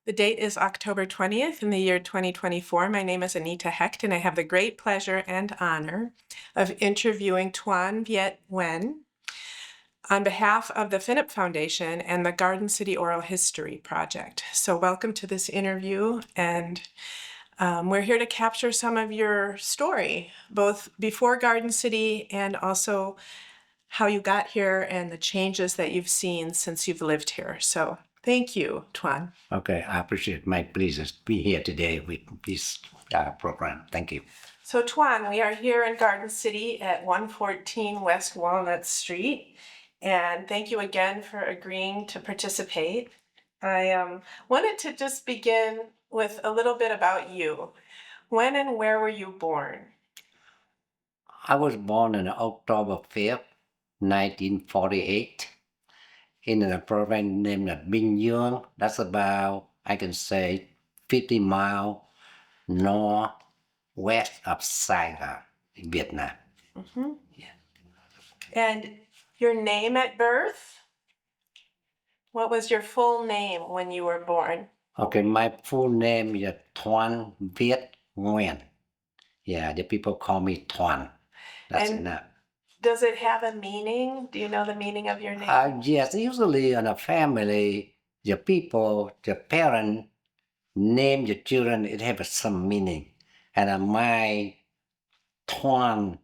The date is October 20th in the year 2024. My name is Anita Hecht, and I have the great pleasure and honor of interviewing Toan Viet Nguyen on behalf of the Phinnip Foundation and the Garden City Oral History Project. So welcome to this interview, and we're here to capture some of your story, both before Garden City and also how you got here and the changes that you've seen since you've lived here. So thank you, Toan. Okay, I appreciate my pleasure to be here today with this program. Thank you. So Toan, we are here in Garden City at 114 West Walnut Street, and thank you again for agreeing to participate. I wanted to just begin with a little bit about you. When and where were you born? I was born on October 5th, 1948, in a province named Nguyen. That's about, I can say, 50 miles northwest of Saigon, in Vietnam. Mm-hmm. Yeah. And your name at birth? What was your full name when you were born? Okay, my full name is Toan Viet Nguyen. Yeah, the people call me Toan. That's And enough. does it have a meaning? Do you know the meaning of your name? Yes, usually in a family, the people, the parent name the children, it has some meaning. And my Toan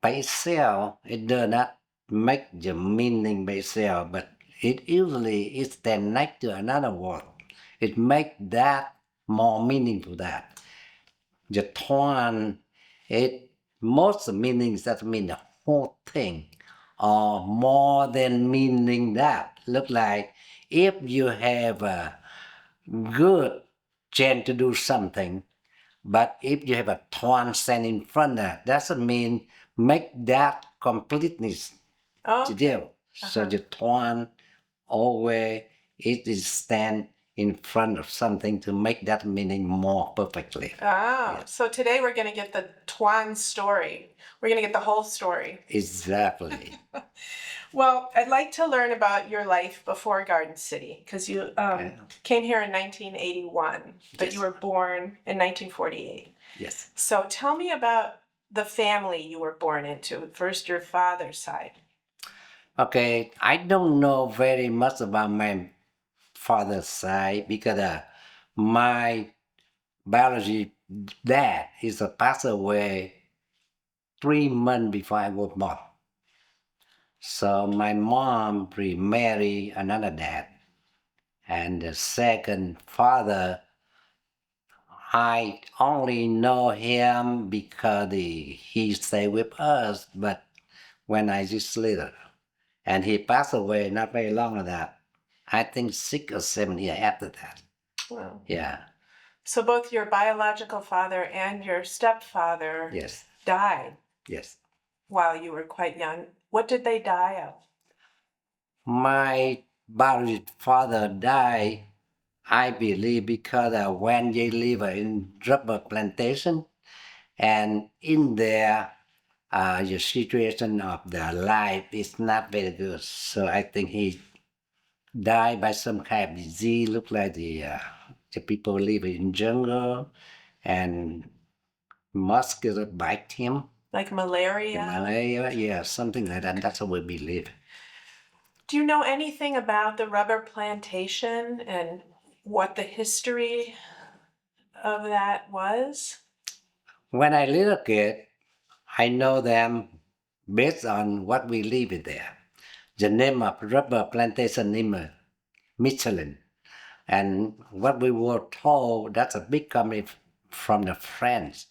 by itself, it does not make the meaning by itself, but it usually is then next to another word. It makes that more meaningful that. The Toan, it most meanings that mean the whole thing, or more than meaning that. Look like if you have a good chance to do something, but if you have a Toan stand in front of that, doesn't mean make that completeness to do. So the Toan always it is stand in front of something to make that meaning more perfectly. So today we're going to get the Toan story. We're going to get the whole story. Exactly. Well, I'd like to learn about your life before Garden City, because you came here in 1981, but Yes. you were born in 1948. Yes. So tell me about the family you were born into, first your father's side. Okay, I don't know very much about my father's side because my biology dad is passed away 3 months before I was born. So my mom remarried another dad, and the second father, I only know him because he stayed with us, but when I was little, and he passed away not very long after that. I think 6 or 7 years after that. Wow. Yeah. So both your biological father and your stepfather Yes. died Yes. while you were quite young. What did they die of? My biological father died, I believe, because when they live in rubber plantation, and in there, the situation of their life is not very good. So I think he died by some kind of disease. Look like the people live in jungle, and mosquito bite him. Like malaria? Malaria, yeah, something like that. That's what we believe. Do you know anything about the rubber plantation and what the history of that was? When I little kid, I know them based on what we live in there. The name of rubber plantation name Michelin. And what we were told, that's a big company from the French.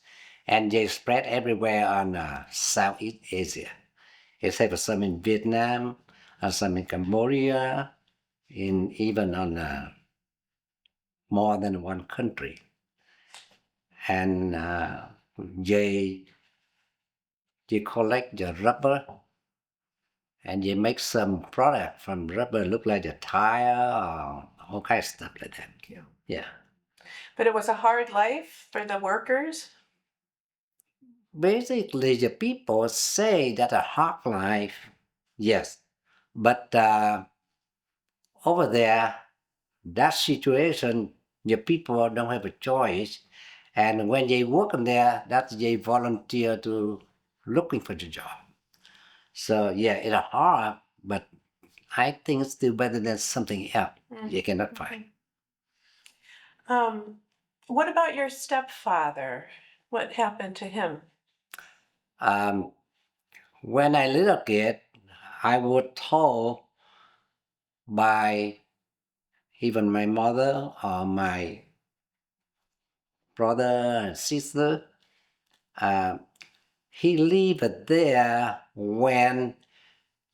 And they spread everywhere on Southeast Asia. Except some in Vietnam, some in Cambodia, even on more than one country. And they collect the rubber and they make some product from rubber, look like a tire or all kind of stuff like that. Yeah. But it was a hard life for the workers? Basically, the people say that a hard life, yes. But over there, that situation your people don't have a choice. And when they work in there, that's they volunteer to looking for the job. So yeah, it's hard, but I think it's still better than something else you cannot find. What about your stepfather? What happened to him? Um, when I little kid, I was told by even my mother or my brother and sister, uh, he lived there when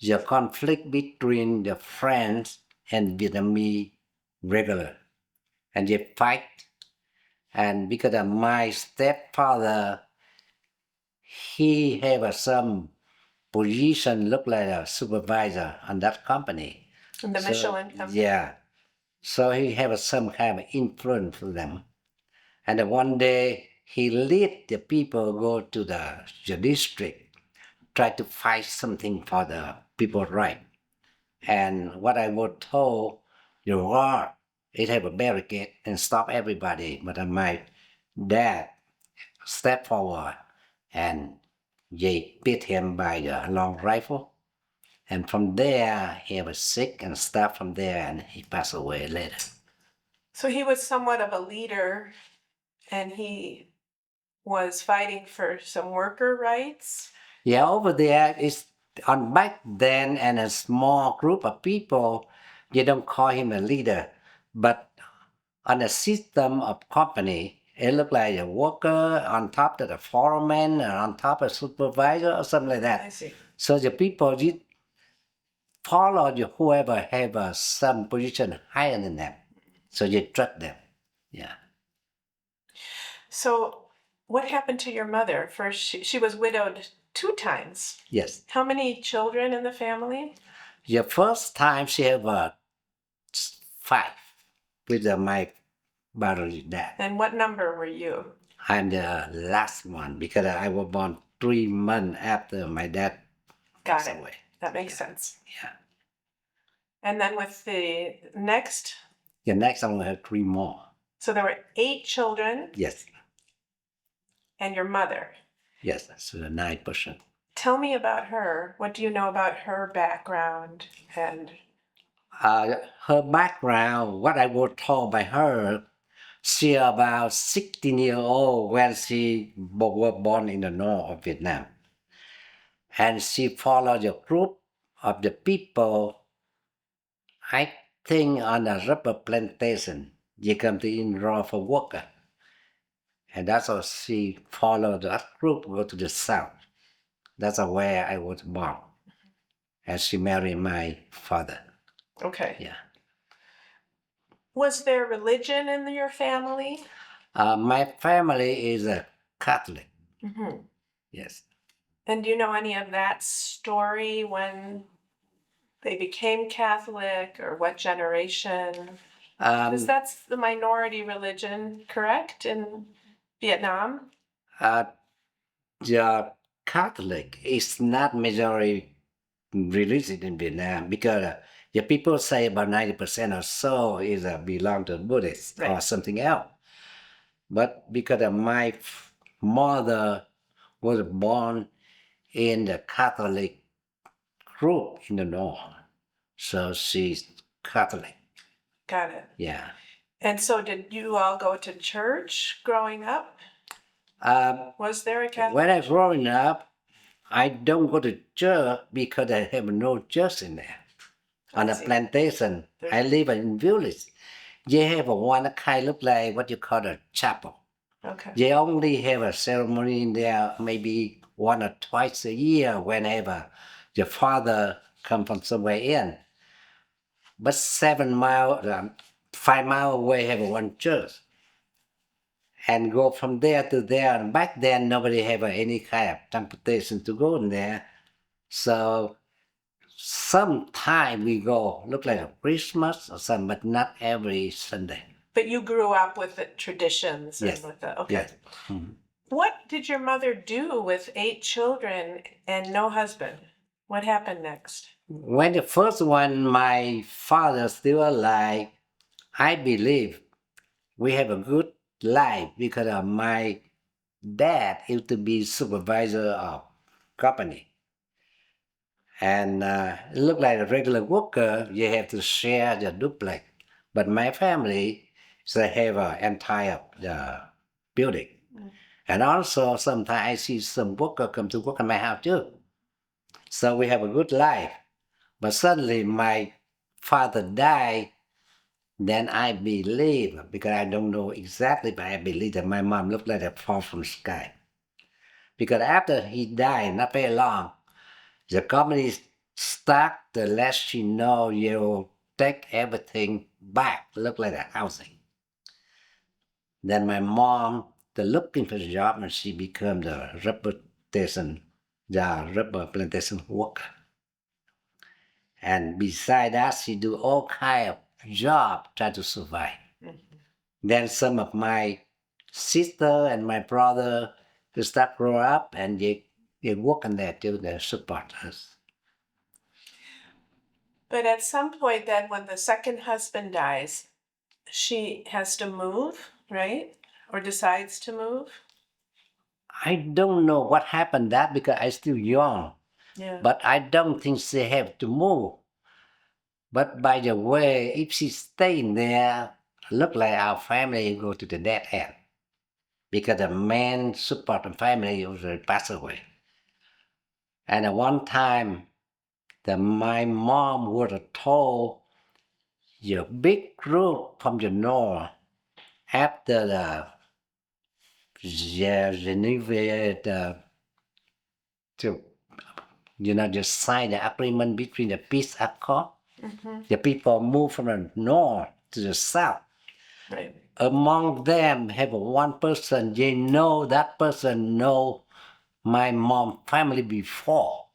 the conflict between the French and Vietnamese regular, and they fight. And because of my stepfather, he have some position look like a supervisor on that company. In the Michelin company? Yeah. So he have some kind of influence for them. And then one day he lead the people go to the district, try to fight something for the people right. And what I was told, the war, it have a barricade and stop everybody. But my dad stepped forward and they beat him by the long rifle. And from there, he was sick and stuff from there, and he passed away later. So he was somewhat of a leader, and he was fighting for some worker rights. Yeah, over there is on back then, and a small group of people. They don't call him a leader, but on a system of company, it looked like a worker on top of the foreman or on top of supervisor or something like that. I see. So the people did follow whoever have some position higher than them. So you trust them. Yeah. So what happened to your mother? First, she was widowed 2 times. Yes. How many children in the family? The first time she have 5 with my biological dad. And what number were you? I'm the last one because I was born 3 months after my dad Got passed it. away. That makes sense. Yeah. And then with the next, The next one will have 3 more. so there were 8 children Yes. and your mother. Yes. So the 9%. Tell me about her. What do you know about her background? And Her background, what I was told by her, she about 16 years old when she was born in the north of Vietnam. And she followed the group of the people, I think on a rubber plantation. They come to enroll for worker. And that's how she followed that group, go to the south. That's where I was born. And she married my father. okay. Yeah. Was there religion in your family? My family is a Catholic. Mm-hmm. Yes. And do you know any of that story when they became Catholic or what generation? Because that's the minority religion, correct, in Vietnam? The Catholic is not majority religion in Vietnam because the people say about 90% or so is belong to Buddhist or Right. something else. But because my mother was born in the Catholic group in the north, so she's Catholic. Got it. Yeah. And so did you all go to church growing up? Was there a Catholic? When I was growing up, I don't go to church because I have no church in there. On a plantation, I live in village. They have one kind look like what you call a chapel. Okay. They only have a ceremony in there maybe 1 or twice a year whenever the father come from somewhere in. But 5 miles away have one church. And go from there to there. And back then, nobody have any kind of transportation to go in there. So sometime we go, look like a Christmas or something, but not every Sunday. But you grew up with the traditions. Yes. And with the, okay. Yes. Mm-hmm. What did your mother do with 8 children and no husband? What happened next? When the first one, my father still alive, I believe we have a good life because my dad used to be supervisor of company. And it looked like a regular worker, you have to share the duplex. But my family, they have an entire building. And also, sometimes I see some worker come to work in my house too. So we have a good life. But suddenly my father died. Then I believe, because I don't know exactly, but I believe that my mom looked like a fall from the sky. Because after he died, not very long, the company start to let you know you'll take everything back, look like a housing. Then my mom, the looking for a job, and she became the rubber plantation worker. And beside that, she do all kind of job try to survive. Then some of my sister and my brother they start grow up and they work in there too. They support us. But at some point, then, when the second husband dies, she has to move, right? Or decides to move. I don't know what happened that because I still young, Yeah. but I don't think she have to move. But by the way, if she stay in there, look like our family go to the dead end because the man support the family usually pass away. And at one time, my mom would have told the big group from the north after the to just sign the agreement between the peace accord. The people move from the north to the south. Right. Among them have one person, they know that person know my mom family before.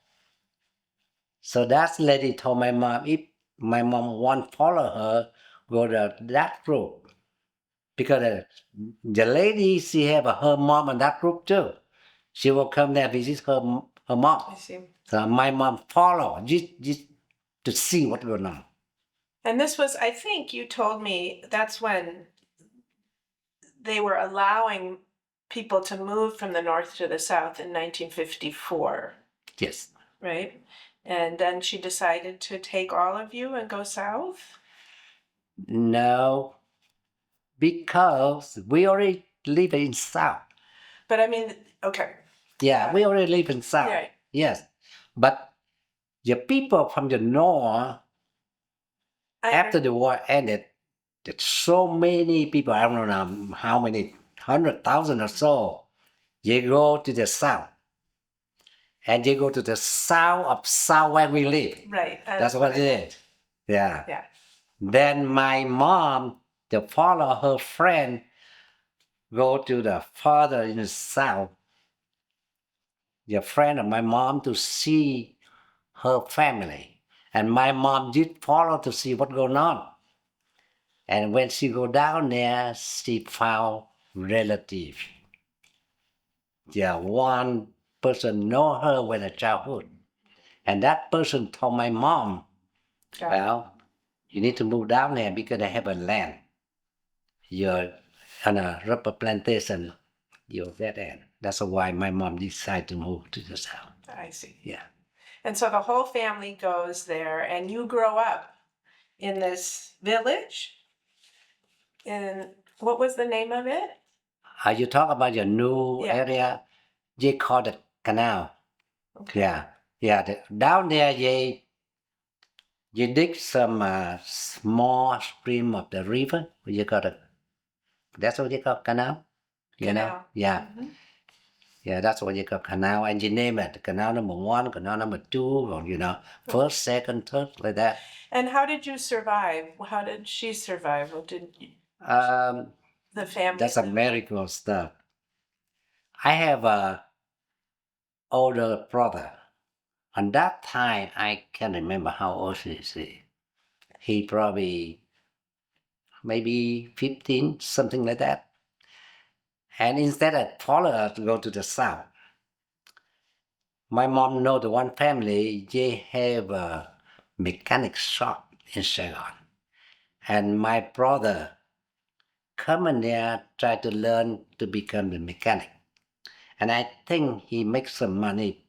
So that lady told my mom, if my mom want follow her, go to that group. Because the lady, she have her mom in that group too. She will come there visit her mom. I see. So my mom follow just to see what's going on. And this was, I think you told me, that's when they were allowing people to move from the north to the south in 1954, Yes. right? And then she decided to take all of you and go south? No, because we already live in South. But I mean, okay. Yeah, we already live in South. Right. Yes. But the people from the North, after the war ended, there's so many people, I don't know how many, 100,000 or so, they go to the South. And they go to the south of South where we live. Right. That's what it is. Yeah. Yeah. Then my mom, to follow her friend, go to the father in the south, the friend of my mom, to see her family. And my mom did follow to see what's going on. And when she go down there, she found relative. Yeah, one person know her when a childhood. And that person told my mom, well, you need to move down there because I have a land. You're on a rubber plantation, you're dead end. That's why my mom decided to move to the south. I see. Yeah. And so the whole family goes there, and you grow up in this village. And what was the name of it? You talk about your new area, they call it canal. Okay. Yeah. Yeah. Down there, you dig some small stream of the river. You call it, that's what you call canal. You know? Yeah. Yeah, that's what you call canal, and you name it. Canal number one, canal number two, or first, second, third, like that. And how did you survive? How did she survive? What did the family? That's a miracle stuff. I have a older brother. On that time, I can't remember how old is he. He probably maybe 15, something like that. And instead of follow her to go to the south, my mom know the one family, they have a mechanic shop in Saigon. And my brother come in there, try to learn to become the mechanic. And I think he makes some money,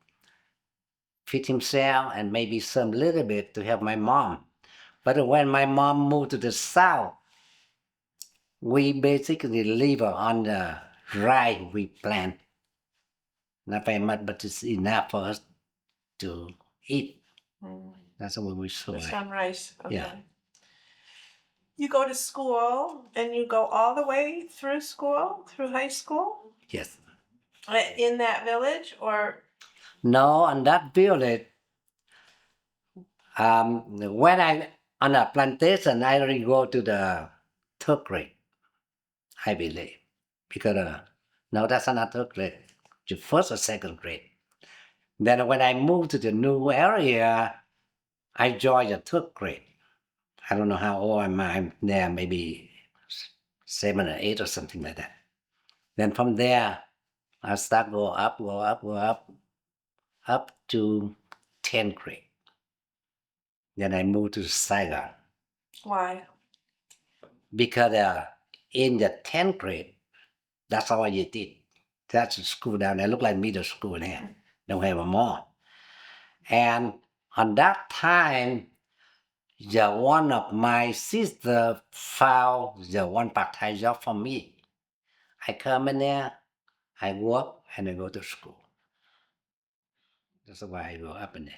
feed himself, and maybe some little bit to help my mom. But when my mom moved to the south, we basically live on the rye we plant. Not very much, but it's enough for us to eat. That's what we Just survive. on rice. Okay. Yeah. You go to school and you go all the way through school, through high school Yes. in that village, or No, on that village, when I on a plantation, I only go to the third grade, I believe, because no, that's not third grade, the first or second grade. Then when I moved to the new area, I joined the third grade. I don't know how old am I. I'm there, maybe 7 or 8 or something like that. Then from there, I start go up, go up, go up to 10th grade. Then I moved to Saigon why? because in the 10th grade, that's all you did. That's the school down there. Look like middle school here. Don't have a more. And on that time, the one of my sister found the one part-time job for me. I come in there, I work, and I go to school. That's why I go up in there.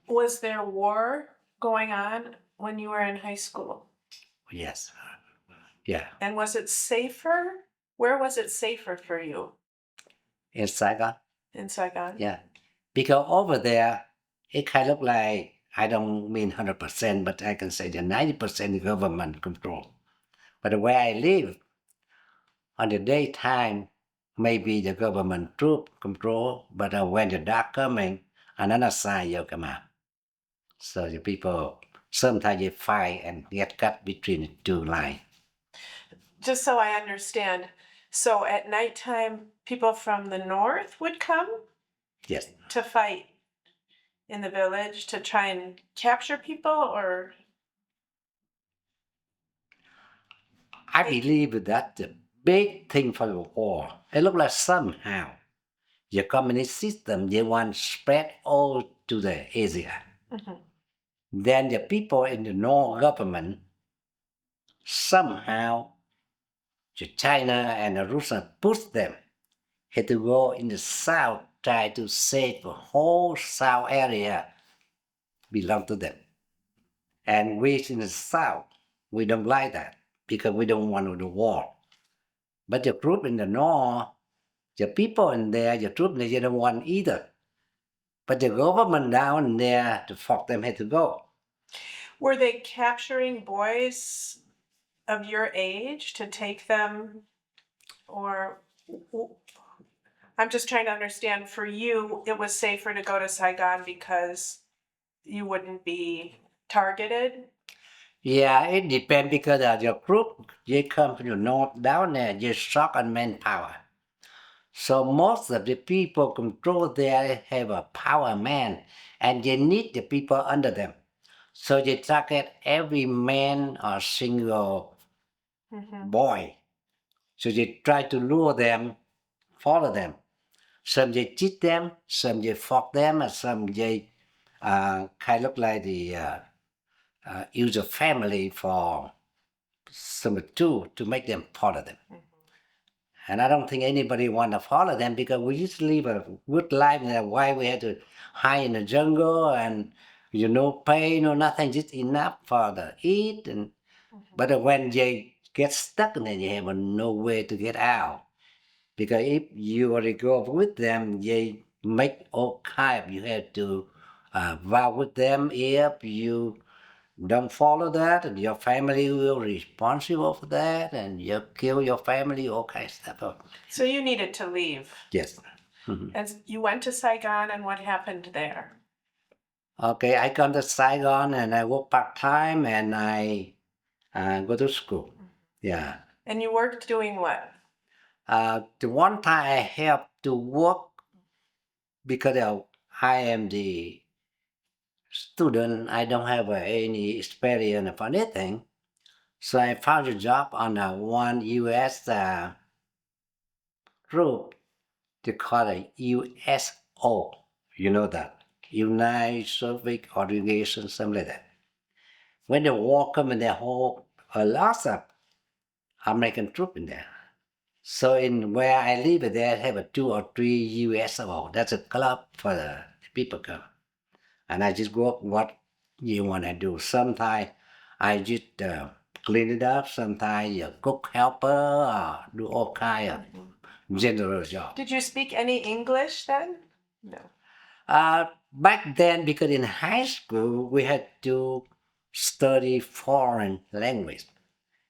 Was there war going on when you were in high school? Yes. Yeah. And was it safer? Where was it safer for you? In Saigon? In Saigon? Yeah. Because over there, it kind of like, I don't mean 100%, but I can say the 90% government control. But where I live, on the daytime, maybe the government troop control, but when the dark coming, another side will come out. So the people, sometimes they fight and get cut between the two lines. Just so I understand, so at nighttime, people from the north would come Yes. to fight in the village to try and capture people, or I believe that the big thing for the war, it looks like somehow the communist system, they want spread all to the Asia. Mhm. Then the people in the North government, somehow the China and the Russia push them had to go in the South, try to save the whole South area belong to them. And we in the South, we don't like that because we don't want the war. But the group in the North, the people in there, the troops, they don't want either. But the government down there to fuck them had to go. Were they capturing boys of your age to take them, or I'm just trying to understand, for you, it was safer to go to Saigon because you wouldn't be targeted? Yeah, it depends because the group, they come from the North down there, they shock on manpower. So most of the people control there have a power man and they need the people under them. So they target every man or single boy. So they try to lure them, follow them. Some they cheat them, some they fuck them, and some they kind of like the use a family for some two to make them follow them. And I don't think anybody want to follow them because we used to live a good life. And why we had to hide in the jungle and pay, no nothing, just enough for the eat. And but when they get stuck, then you have no way to get out. Because if you already go with them, they make all kind. You have to vow with them. If you don't follow that, and your family will be responsible for that, and you kill your family, all kinds of stuff. So you needed to leave. Yes. And you went to Saigon, and what happened there? Okay, I come to Saigon and I work part time and I go to school. Yeah. And you worked doing what? The one time I have to work because I am the student, I don't have any experience of anything. So I found a job on one U.S. Group. They call it USO. You know that. United Civic Organization, something like that. When the war come in, they hold a lot of American troops in there. So in where I live, they have a 2 or 3 USO. That's a club for the people come. And I just go what you want to do. Sometimes I just clean it up. Sometimes you cook helper or do all kind of general job. Did you speak any English then? No. Back then, because in high school we had to study foreign language,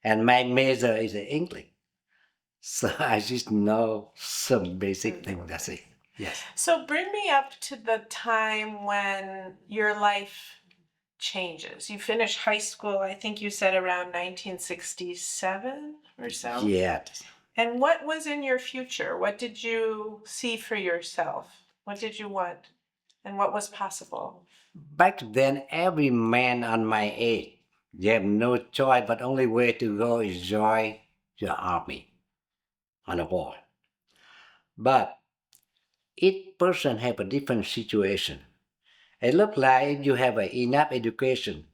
and my major is English, so I just know some basic things. That's it. Yes. So bring me up to the time when your life changes. You finished high school, I think you said around 1967 or so. Yes. And what was in your future? What did you see for yourself? What did you want? And what was possible? Back then, every man on my age, they have no choice, but only way to go is join the army on the war. But each person have a different situation. It looks like if you have enough education,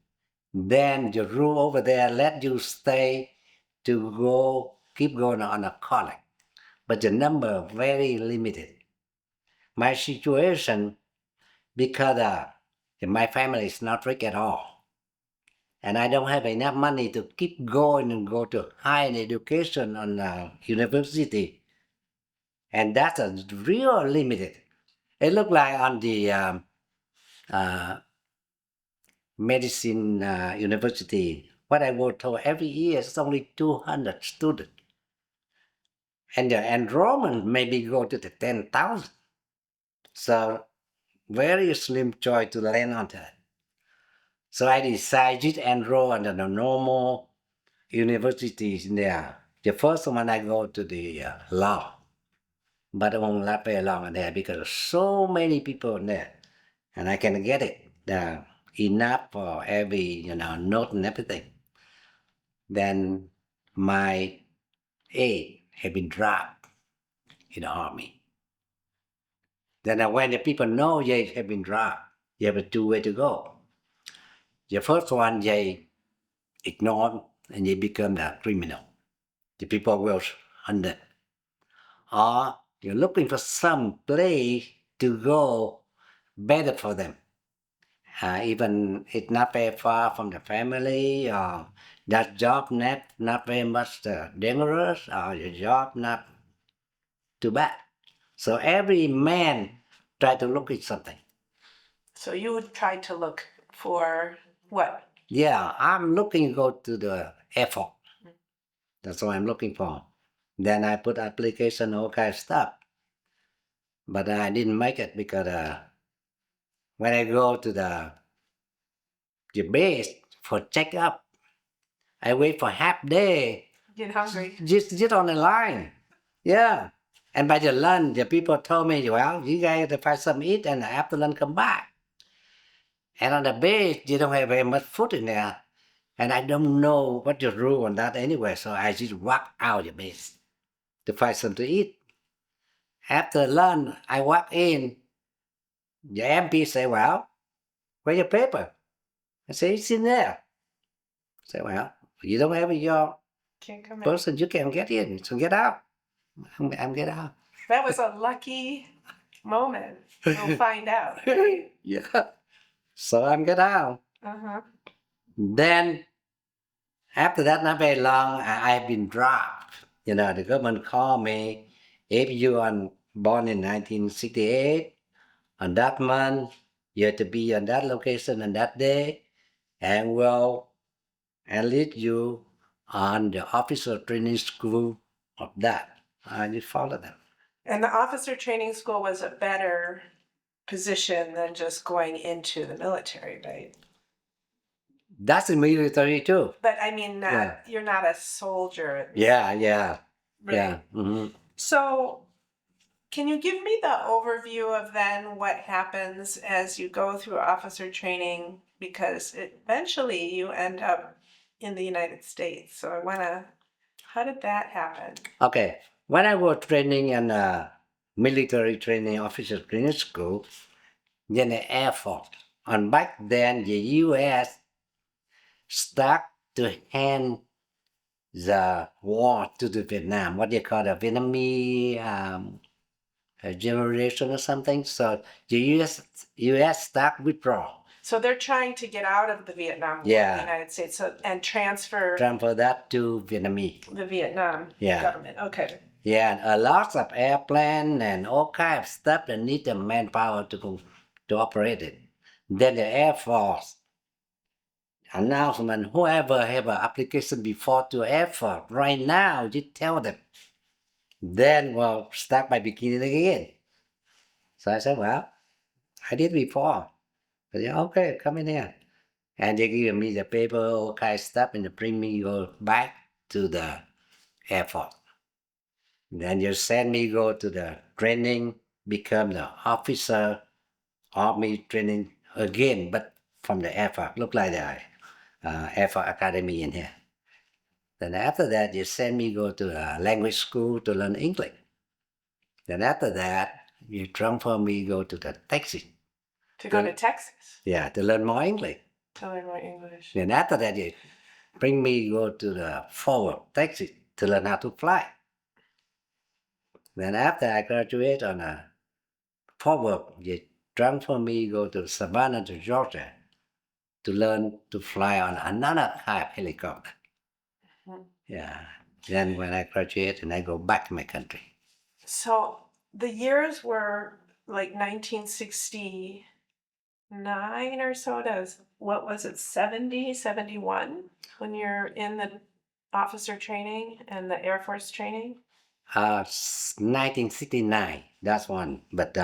then the rule over there let you stay to go keep going on a college. But the number very limited. My situation, because my family is not rich at all, and I don't have enough money to keep going and go to higher education on university, and that's a real limited. It looked like on the uh, medicine university, what I was told every year is only 200 students, and the enrollment maybe go to the 10,000. So very slim choice to land on that. So I decided to enroll under the normal universities in there. The first one I go to the law, but I won't last very long in there because so many people in there, and I can get it enough for every note and everything. Then my aid had been dropped in the army. Then when the people know they have been dropped, you have a two way to go. The first one they ignore and they become the criminal. The people will under. Or you're looking for some place to go better for them. Even it's not very far from the family, or that job not very much dangerous, or the job not too bad. So every man try to look at something. So you would try to look for what? Yeah, I'm looking to go to the airport. That's what I'm looking for. Then I put application, all kind of stuff. But I didn't make it because when I go to the base for checkup, I wait for half day. Get hungry. Just on the line. Yeah. And by the lunch, the people told me, well, you guys have to find something to eat and after lunch come back. And on the base, you don't have very much food in there. And I don't know what the rule on that anyway, so I just walk out the base to find something to eat. After lunch, I walk in. The MP say, well, where's your paper? I say, it's in there. I say, well, you don't have your Can't come in. person, you can't get in, so get out. I'm get out. That was a lucky moment. We'll find out. Yeah. So I'm get out. Uh-huh. Then after that, not very long, I've been dropped. The government called me. If you are born in 1968, on that month, you have to be on that location on that day, and we'll enlist you on the officer training school of that. I just follow them. And the officer training school was a better position than just going into the military, right? That's the military too. But I mean, Yeah. you're not a soldier. Yeah. Right. Yeah. Mm-hmm. So, can you give me the overview of then what happens as you go through officer training? Because eventually you end up in the United States. So how did that happen? Okay, when I was training in a military training officer training school, in the Air Force, and back then the U.S. start to hand the war to the Vietnam, what they call the Vietnamese generation or something. So the U.S. start withdraw. So they're trying to get out of the Vietnam War in the United States and transfer that to Vietnamese. the Vietnam government. Okay. Yeah, and a lot of airplane and all kind of stuff that need the manpower to operate it. Then the Air Force announcement, whoever have an application before to Air Force, right now, you tell them. Then we'll start by beginning again. So I said, well, I did before. I said, okay, come in here. And they give me the paper, all kind of stuff, and they bring me go back to the Air Force. Then you send me go to the training, become the officer, army training again, but from the Air Force. Look like the Air Force Academy in here. Then after that, you send me go to a language school to learn English. Then after that, you transfer me go to the Texas. To go to Texas? Yeah, to learn more English. To learn more English. Then after that, you bring me go to the Forward, Texas, to learn how to fly. Then after I graduate on a Forward, you transfer me go to Savannah, to Georgia, to learn to fly on another type helicopter. Mm-hmm. Yeah. Then when I graduate, and I go back to my country. So the years were like 1969 or so to, what was it, 70, 71, when you're in the officer training and the Air Force training? 1969, that's one. But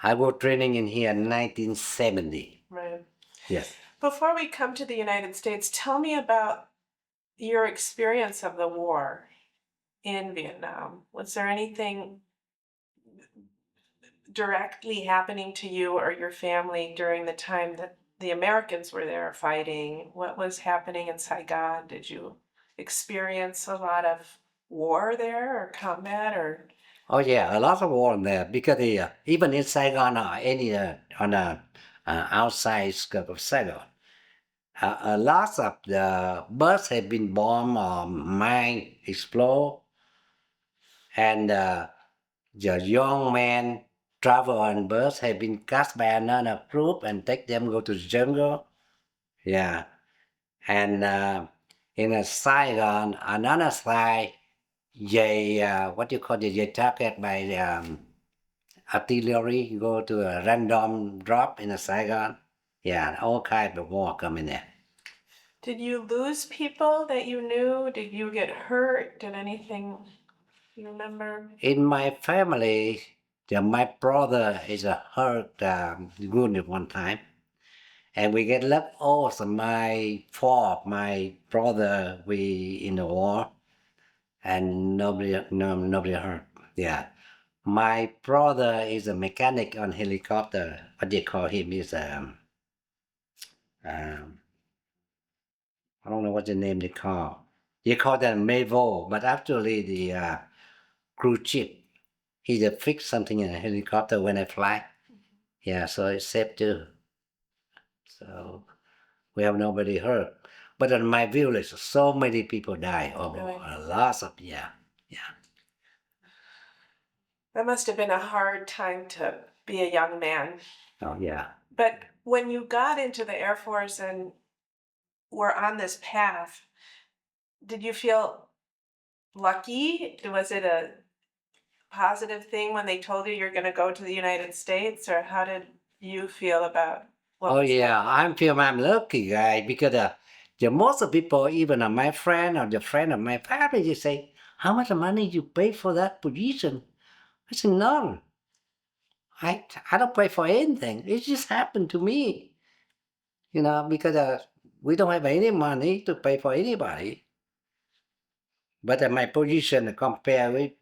I was training in here in 1970. Right. Yes. Before we come to the United States, tell me about your experience of the war in Vietnam. Was there anything directly happening to you or your family during the time that the Americans were there fighting? What was happening in Saigon? Did you experience a lot of war there or combat or? Oh yeah, a lot of war in there because even in Saigon or any on the outside skirt of Saigon, a lot of the bus have been bombed or mine explode, and the young men travel on bus have been cast by another group and take them go to the jungle. Yeah, and in a Saigon, another side, they what you call it, they target by the artillery, go to a random drop in a Saigon. Yeah, all kind of war come in there. Did you lose people that you knew? Did you get hurt? Did anything you remember? In my family, my brother is a hurt wounded one time, and we get left also my brother, we in the war, and nobody hurt. Yeah. My brother is a mechanic on helicopter. What they call him is um, I don't know what the name they call. They call them Mavo, but actually the crew chief. He just fix something in a helicopter when I fly. Yeah, so it's safe too. So we have nobody hurt. But in my village, so many people die. Oh, Really? lots of yeah. That must have been a hard time to be a young man. Oh yeah. But when you got into the Air Force and were on this path, did you feel lucky? Was it a positive thing when they told you you're going to go to the United States, or how did you feel about what Oh was yeah, happening? I'm lucky guy because the most of people, even my friend or the friend of my family, they say, "How much money you pay for that position?" I said, "None. I don't pay for anything. It just happened to me, because we don't have any money to pay for anybody. But my position compared with,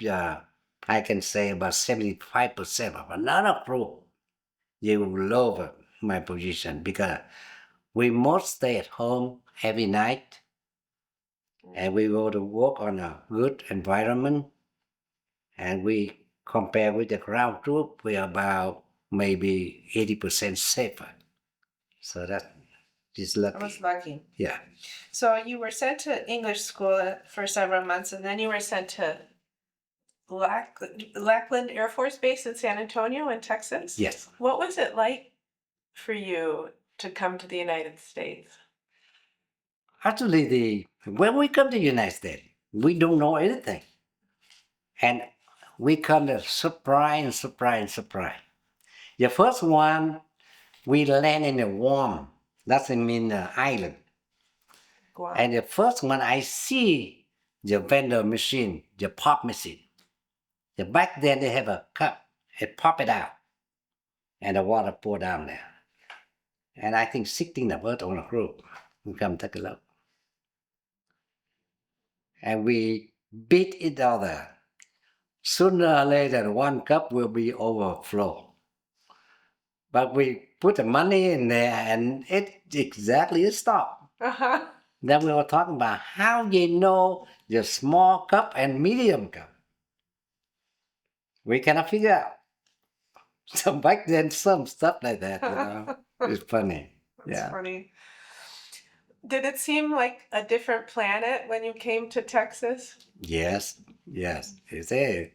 I can say about 75% of another group, they will love my position because we must stay at home every night. and we go to work on a good environment, and we compare with the ground troop, we are about maybe 80% safer. So that is I lucky. was lucky. Yeah. So you were sent to English school for several months, and then you were sent to Lackland Air Force Base in San Antonio in Texas? Yes. What was it like for you to come to the United States? Actually, when we come to the United States, we don't know anything. And we come to surprise. The first one, we land in a warm, doesn't mean island. Guam. And the first one, I see the vendor machine, the pop machine. Back then, they have a cup, it pop it out, and the water pour down there. And I think 16 of us on a group, we come take a look. And we beat each other. Sooner or later, one cup will be overflow. But we put the money in there and it exactly stopped. Uh-huh. Then we were talking about how you know the small cup and medium cup. We cannot figure out. So back then, some stuff like that, it's funny. That's funny. Did it seem like a different planet when you came to Texas? Yes, it is.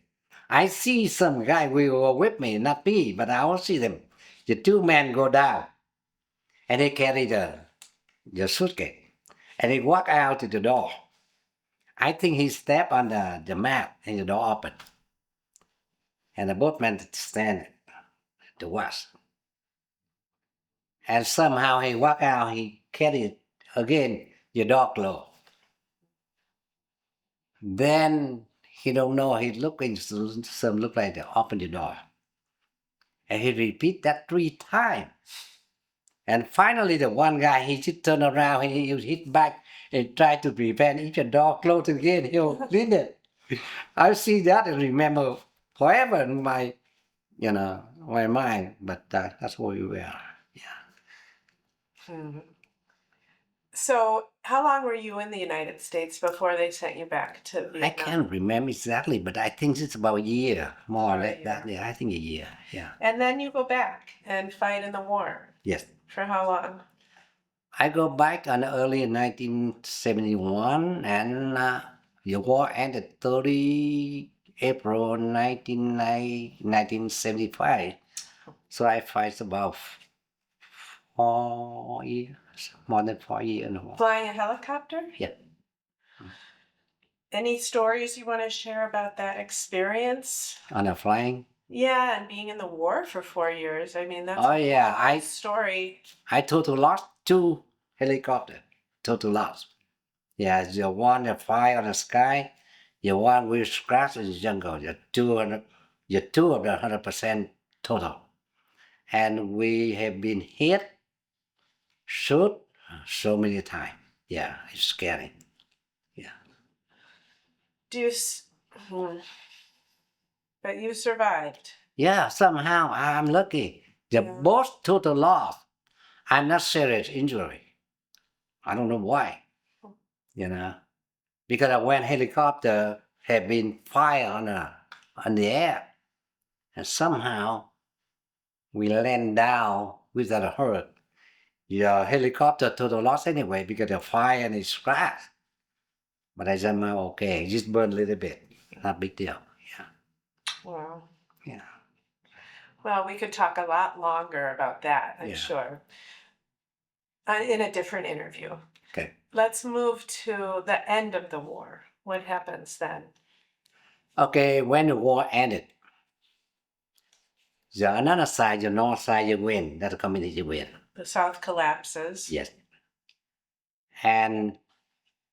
I see some guy we were with me, not me, but I also see them. The two men go down and they carry the suitcase and they walk out to the door. I think he stepped on the mat and the door opened. And the boatman stand to watch. And somehow he walked out, he carried again the door closed. Then he don't know, he looking, some look like they open the door. And he repeat that 3 times. And finally the one guy, he just turn around, he hit back and try to prevent if the door closed again, he'll clean it. I see that and remember forever in my, my mind, but that's where we were. Yeah. Hmm. So, how long were you in the United States before they sent you back to Vietnam? I can't remember exactly, but I think it's about a year, more or less that. Yeah, I think a year. Yeah. And then you go back and fight in the war. Yes. For how long? I go back on early 1971, and the war ended 30 April 1975. So I fight about 4 years, more than 4 years in the war. Flying a helicopter? Yeah. Any stories you want to share about that experience? On a flying? Yeah, and being in the war for 4 years. I mean, that's a story. I total lost 2 helicopters. Total loss. Yeah, the one that fly on the sky, the one we scratch in the jungle, the two of the 100% total. And we have been hit, shoot so many times. Yeah, it's scary. Yeah. But you survived. Yeah, somehow I'm lucky. The both total loss. I'm not serious injury. I don't know why. Because when helicopter have been fired on the air, and somehow we land down without a hurt. Your helicopter total loss anyway because the fire and it's crash. But I said, okay, just burn a little bit, not big deal. Yeah. Wow. Yeah. Well, we could talk a lot longer about that, I'm sure, in a different interview. Okay. Let's move to the end of the war. What happens then? Okay, when the war ended, the another side, the north side, you win. That community win. The South collapses. Yes. And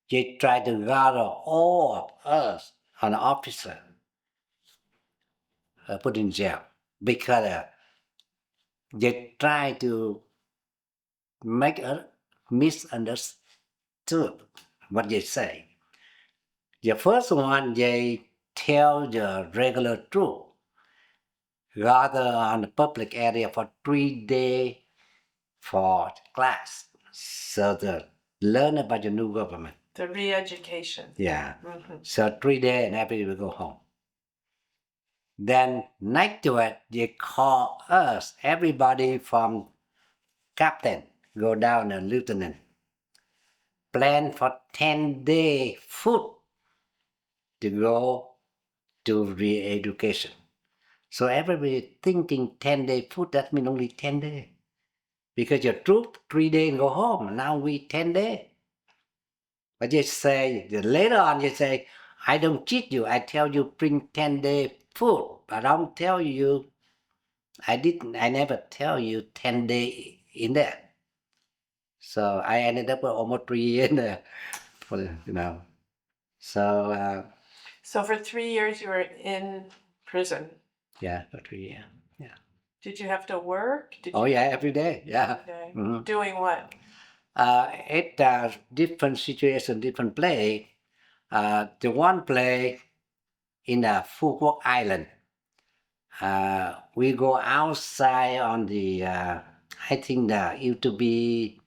they try to gather all of us, an officer, put in jail because they try to make us misunderstood what they say. The first one, they tell the regular truth, gather on the public area for 3 days for class, so to learn about the new government. The re-education. Yeah. Mm-hmm. So 3 days and everybody will go home. Then next to it, they call us, everybody from captain, go down and lieutenant. Plan for 10-day food to go to re-education. So everybody thinking 10-day food, that means only 10 days. Because your troop 3 days and go home. Now we 10 days. But you say, later on you say, I don't cheat you. I tell you bring 10-day food. But I don't tell you, I never tell you 10 days in there. So I ended up with almost 3 years in there. So, So for 3 years you were in prison. yeah, for 3 years. Yeah. Did you have to work? Yeah, every day. Yeah. Okay. Mhm. Doing what? It's different situation, different place. The one place in Phu Quoc Island, we go outside on the, I think that used to be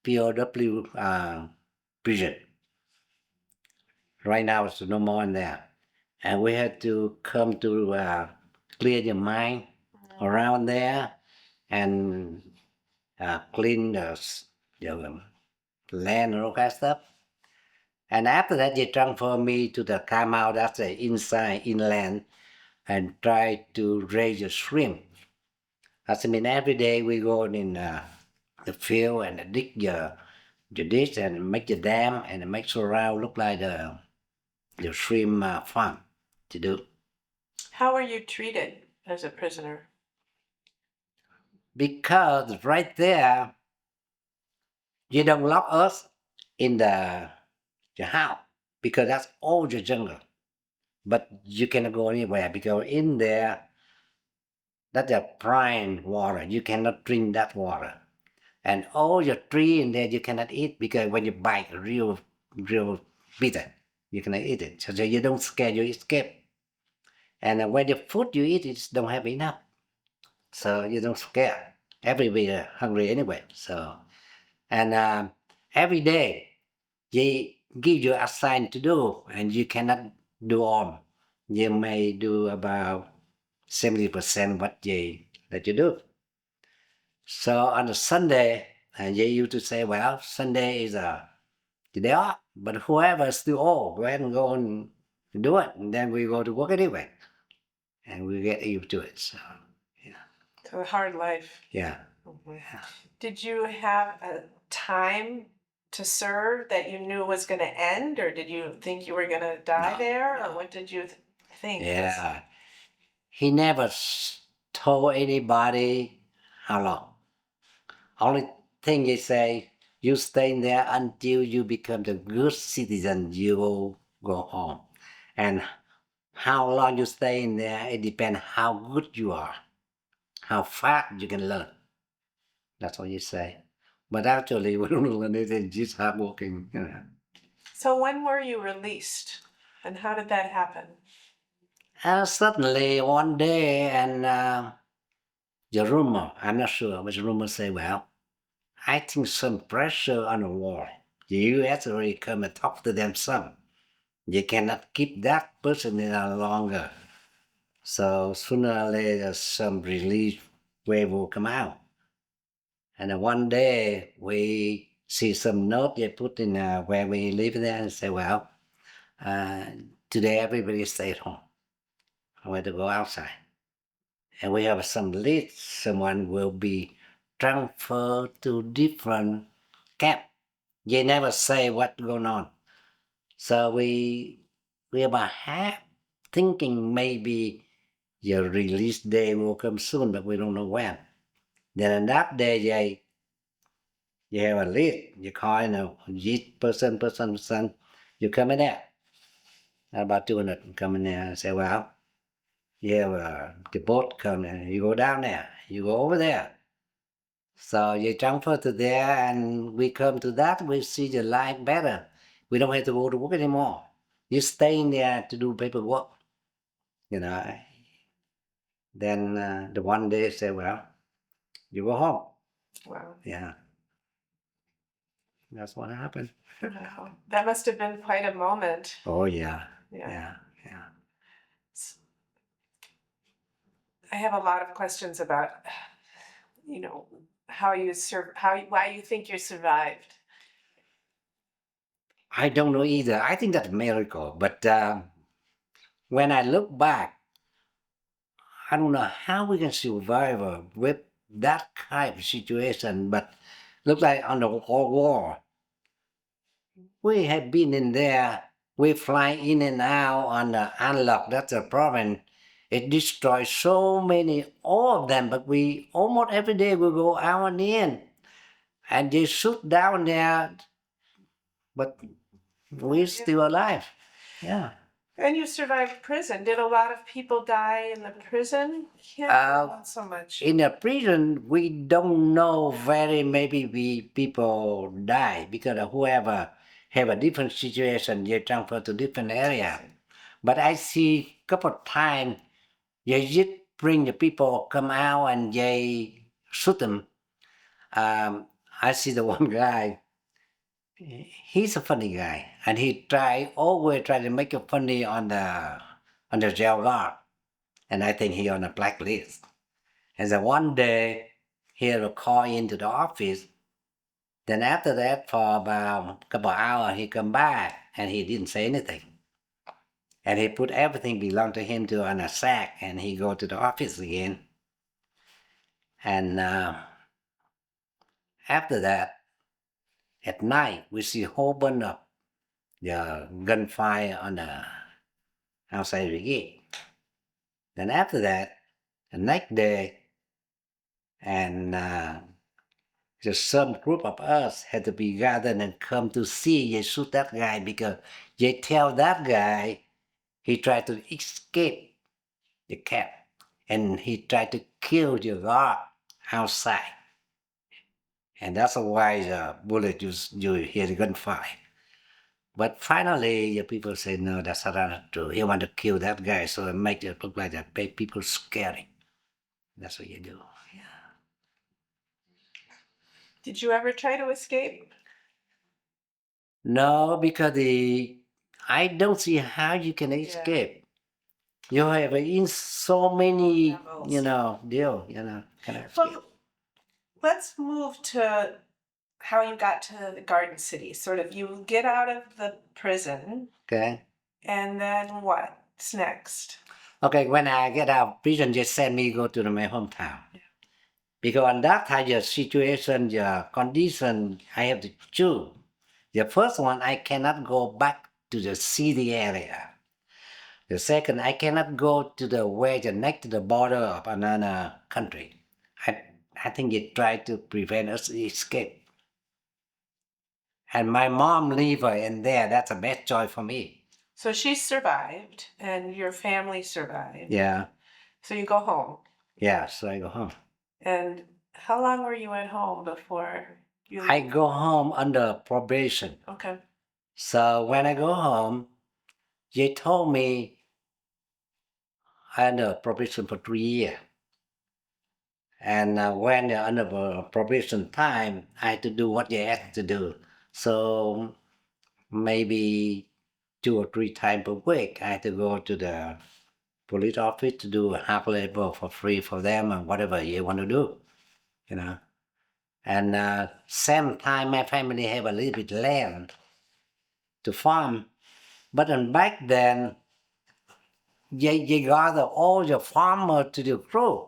POW prison. Right now it's no more in there. And we had to come to clear the mine around there and clean the land and all that stuff. And after that, they transfer me to the come out that's the inside inland and try to raise the shrimp. That's mean every day we go in the field and dig the ditch and make the dam and make around look like the shrimp farm to do. How were you treated as a prisoner? Because right there, you don't lock us in the house because that's all the jungle. But you cannot go anywhere because in there, that's a prime water. You cannot drink that water. And all your tree in there you cannot eat because when you bite real bitter, you cannot eat it. So you don't scare, you escape. And when the food you eat, it don't have enough. So you don't scare. Everybody hungry anyway. So, and every day they give you a sign to do and you cannot do all. You may do about 70% what they let you do. So on a Sunday, and they used to say, well, Sunday is the day off, but whoever still off, go ahead and go and do it. And then we go to work anyway. And we get used to it. So, yeah. So a hard life. Yeah. Mm-hmm. Did you have a time to serve that you knew was going to end, or did you think you were going to die there, or what did you think? Yeah. He never told anybody how long. Only thing he say, you stay there until you become the good citizen, you will go home. And how long you stay in there, it depends how good you are, how fast you can learn. That's what you say. But actually, we don't learn anything, just hard working. So when were you released, and how did that happen? Suddenly, one day, and the rumor, I'm not sure, but the rumor say, well, I think some pressure on the wall. The U.S. already come and talk to them some. You cannot keep that person in there longer. So sooner or later, some relief wave will come out. And then one day, we see some note they put in where we live there and say, well, today everybody stay at home. I want to go outside. And we have some list. Someone will be transferred to different camp. They never say what's going on. So we about half thinking maybe your release day will come soon, but we don't know when. Then on that day, you have a list. You call, this person, you come in there. About 200 come in there and say, well, you have the boat come in. You go down there. You go over there. So you transfer to there and we come to that, we see the life better. We don't have to go to work anymore. You stay in there to do paperwork. Then the one day say, well, you go home. Wow. Yeah. That's what happened. Wow. That must have been quite a moment. Oh yeah, Yeah. yeah. I have a lot of questions about, how why you think you survived. I don't know either. I think that's a miracle. But when I look back, I don't know how we can survive with that kind of situation. But look like on the whole war, we have been in there. We fly in and out on the unlock. That's the problem. It destroys so many, all of them. But we almost every day we go out and in, and they shoot down there. But we're still alive. Yeah. And you survived prison. Did a lot of people die in the prison? Yeah, not so much. In a prison, we don't know very maybe we people die because whoever have a different situation, they transfer to different area. But I see couple of times they just bring the people come out and they shoot them. I see the one guy. He's a funny guy, and he always try to make it funny on the jail guard, and I think he on a blacklist. And then one day he will call into the office. Then after that, for about a couple of hours, he come back and he didn't say anything. And he put everything belonged to him to on a sack, and he go to the office again. And after that, at night, we see a whole bunch of the gunfire on the outside the gate. Then after that, the next day, and just some group of us had to be gathered and come to see they shoot that guy because they tell that guy he tried to escape the camp and he tried to kill the guard outside. And that's why the bullet you hear the gunfire. But finally, the people say, no, that's not true. He wanted to kill that guy, so it make it look like that make people scary. That's what you do. Yeah. Did you ever try to escape? No, because I don't see how you can escape. You have in so many, deal, kind of escape. Well, let's move to how you got to the Garden City. Sort of, you get out of the prison, Okay. and then what's next? Okay, when I get out of prison, they send me go to my hometown. Because on that time, the situation, the condition, I have to choose. The first one, I cannot go back to the city area. The second, I cannot go to the way the next to the border of another country. I think they try to prevent us escape. And my mom leave her in there. That's the best choice for me. So she survived, and your family survived. Yeah. So you go home. Yeah, so I go home. And how long were you at home before you? I go home under probation. Okay. So when I go home, they told me I under probation for 3 years. And when they're under probation time, I had to do what they asked to do. So maybe 2 or 3 times per week, I had to go to the police office to do a half labor for free for them and whatever you want to do, And same time, my family have a little bit land to farm. But then back then, they gather all the farmer to the crew.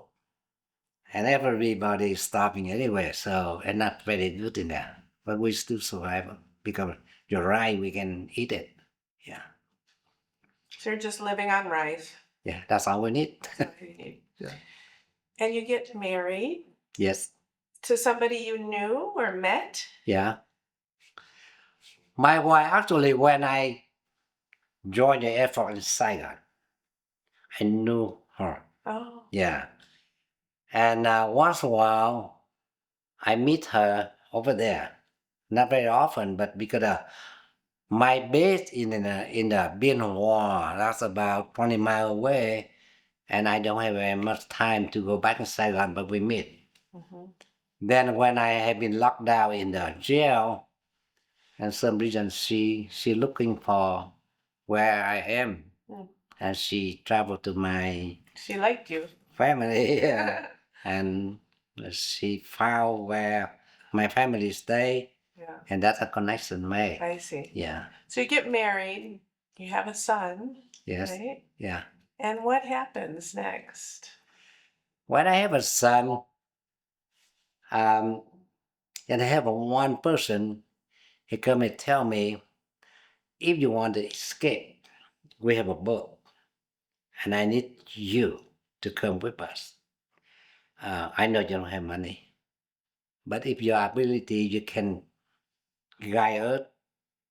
And everybody is starving anyway, so it's not very good in there. But we still survive because you're right, we can eat it. Yeah. So you're just living on rice. Yeah, that's all we need. That's all you need. Yeah. And you get married? Yes. To somebody you knew or met? Yeah. My wife, actually, when I joined the Air Force in Saigon, I knew her. Oh. Yeah. And once in a while, I meet her over there. Not very often, but because my base in the Bien Hoa, that's about 20 miles away, and I don't have very much time to go back to Saigon, but we meet. Mm-hmm. Then when I have been locked down in the jail, and some reason she looking for where I am, Mm. and she traveled to my She liked you. family, yeah. And she found where my family stay, Yeah, and that's a connection made. I see. Yeah. So you get married, you have a son, Yes. right? Yeah. And what happens next? When I have a son, um, and I have a one person, he come and tell me, if you want to escape, we have a boat, and I need you to come with us. I know you don't have money, but if your ability, you can guide us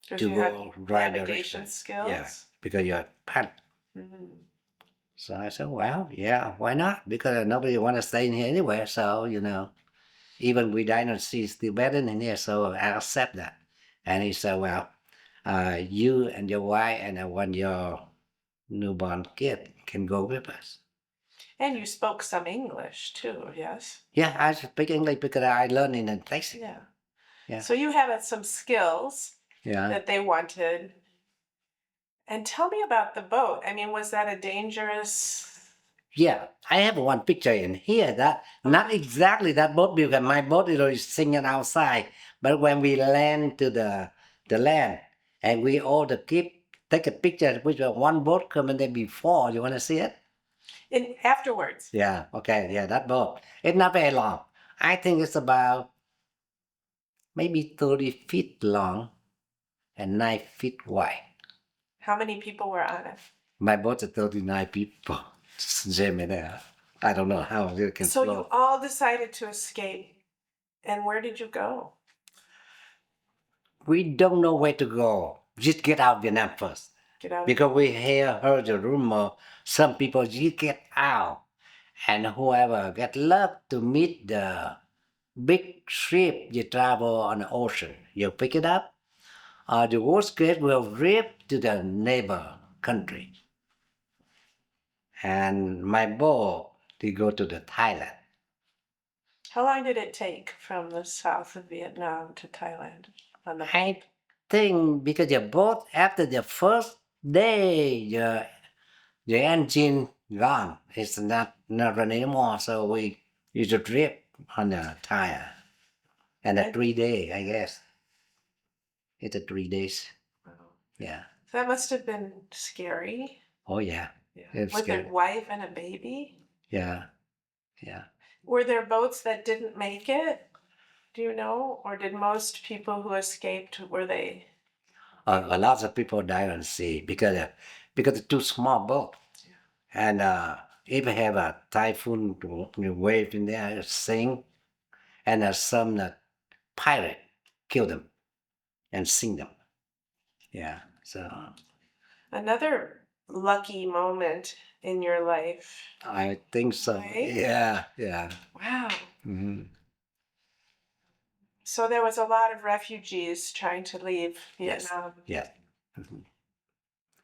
Because to you have go right navigation direction. skills? Yeah, because you're pilot. Mhm. So I said, well, yeah, why not? Because nobody want to stay in here anywhere. So, even we dynasty is still better in here. So I accept that. And he said, well, you and your wife and I want your newborn kid can go with us. And you spoke some English too, yes? Yeah, I speak English because I learned in a taxi. Yeah. Yeah. So you have some skills Yeah. that they wanted. And tell me about the boat. I mean, was that a dangerous? Yeah, I have one picture in here that not exactly that boat because my boat is singing outside. But when we land to the land and we all the keep take a picture with one boat coming there before. You want to see it? In afterwards. Yeah. Okay. Yeah, that boat. It's not very long. I think it's about maybe 30 feet long and 9 feet wide. How many people were on it? My boat is 39 people. Jimmy there. I don't know how you can So you float. all decided to escape. And where did you go? We don't know where to go. Just get out of Vietnam first. Get out. Because we heard the rumor, some people just get out. And whoever get luck to meet the big ship you travel on the ocean, you pick it up, or the worst case will rip to the neighbor country. And my boat, they go to the Thailand. How long did it take from the south of Vietnam to Thailand on the I think because the boat after the first day, the engine gone. It's not running anymore. So we use a drip on the tire. And a And- 3 day, I guess. It's a 3 days. Wow. Yeah. So that must have been scary. Oh yeah. Yeah. It's With scary. a wife and a baby? Yeah. Yeah. Were there boats that didn't make it? Do you know? Or did most people who escaped, were they? A lot of people die on sea because it's too small boat. And if you have a typhoon wave in there, it sink, and some pirate kill them and sink them. Yeah. So Another lucky moment in your life. I think so. Right? Yeah. Yeah. Wow. Hmm. So there was a lot of refugees trying to leave Yes. Vietnam. Yes. Mhm.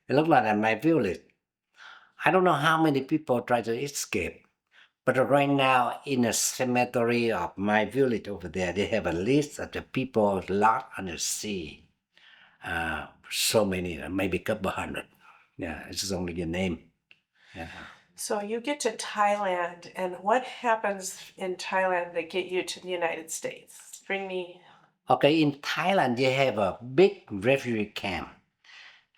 It looked like at my village. I don't know how many people try to escape, but right now in the cemetery of my village over there, they have a list of the people lost on the sea. So many, maybe a couple hundred. Yeah, it's just only your name. Yeah. So you get to Thailand, and what happens in Thailand to get you to the United States? Bring me. Okay, in Thailand, they have a big refugee camp.